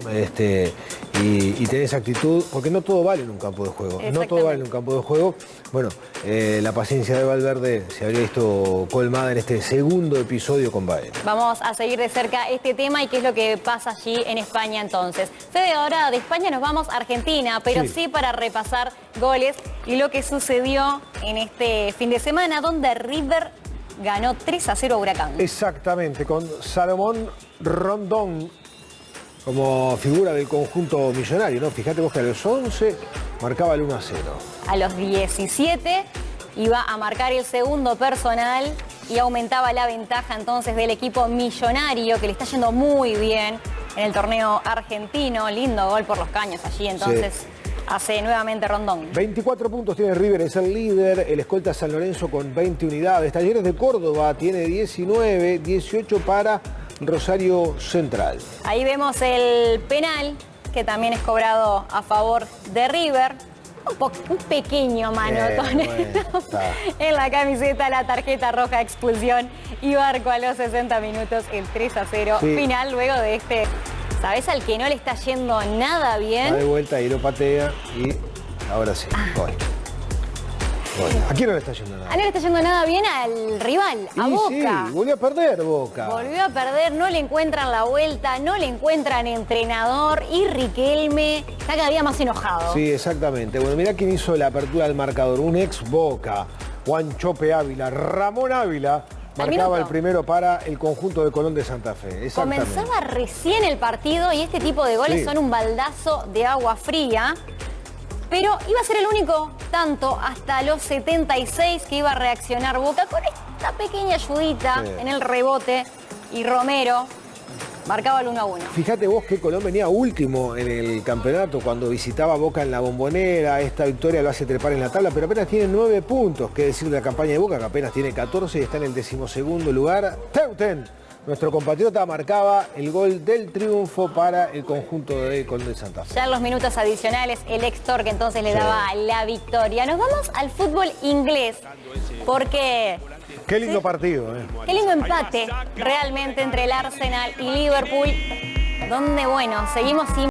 S13: Y tener esa actitud, porque no todo vale en un campo de juego. No todo vale en un campo de juego. Bueno, la paciencia de Valverde se habría visto colmada en este segundo episodio con Baena.
S23: Vamos a seguir de cerca este tema y qué es lo que pasa allí en España entonces. Fede, ahora de España nos vamos a Argentina, pero sí para repasar goles y lo que sucedió en este fin de semana, donde River ganó 3-0 a Huracán.
S13: Exactamente, con Salomón Rondón como figura del conjunto millonario, ¿no? Fíjate vos que a los 11 marcaba el 1-0.
S23: A los 17 iba a marcar el segundo personal y aumentaba la ventaja entonces del equipo millonario, que le está yendo muy bien en el torneo argentino. Lindo gol por los caños allí, entonces hace nuevamente Rondón. 24
S13: puntos tiene River, es el líder. El escolta San Lorenzo con 20 unidades. Talleres de Córdoba tiene 19, 18 para Rosario Central.
S23: Ahí vemos el penal, que también es cobrado a favor de River. Un pequeño manotón en la camiseta, la tarjeta roja, expulsión y Barco a los 60 minutos, el 3-0 final luego de este. ¿Sabes al que no le está yendo nada bien?
S13: Va de vuelta y lo patea y ahora sí, gol. ¿A quién no le está yendo nada?
S23: No le está yendo nada bien al rival, a Boca.
S13: Sí, volvió a perder Boca.
S23: Volvió a perder, no le encuentran la vuelta, no le encuentran entrenador y Riquelme está cada día más enojado.
S13: Sí, exactamente. Bueno, mirá quién hizo la apertura del marcador, un ex Boca, Juan Chope Ávila, Ramón Ávila. Marcaba el primero para el conjunto de Colón de Santa Fe.
S23: Comenzaba recién el partido y este tipo de goles son un baldazo de agua fría. Pero iba a ser el único tanto hasta los 76 que iba a reaccionar Boca con esta pequeña ayudita en el rebote y Romero marcaba el 1-1.
S13: Fíjate vos que Colón venía último en el campeonato cuando visitaba Boca en la Bombonera. Esta victoria lo hace trepar en la tabla, pero apenas tiene 9 puntos. Qué decir de la campaña de Boca, que apenas tiene 14 y está en el 12º lugar. Teuten, nuestro compatriota, marcaba el gol del triunfo para el conjunto de Colón de Santa Fe.
S23: Ya en los minutos adicionales, el ex-Tor que entonces le daba la victoria. Nos vamos al fútbol inglés, porque...
S13: Qué lindo partido,
S23: Qué lindo empate realmente entre el Arsenal y Liverpool, donde, bueno, seguimos sin...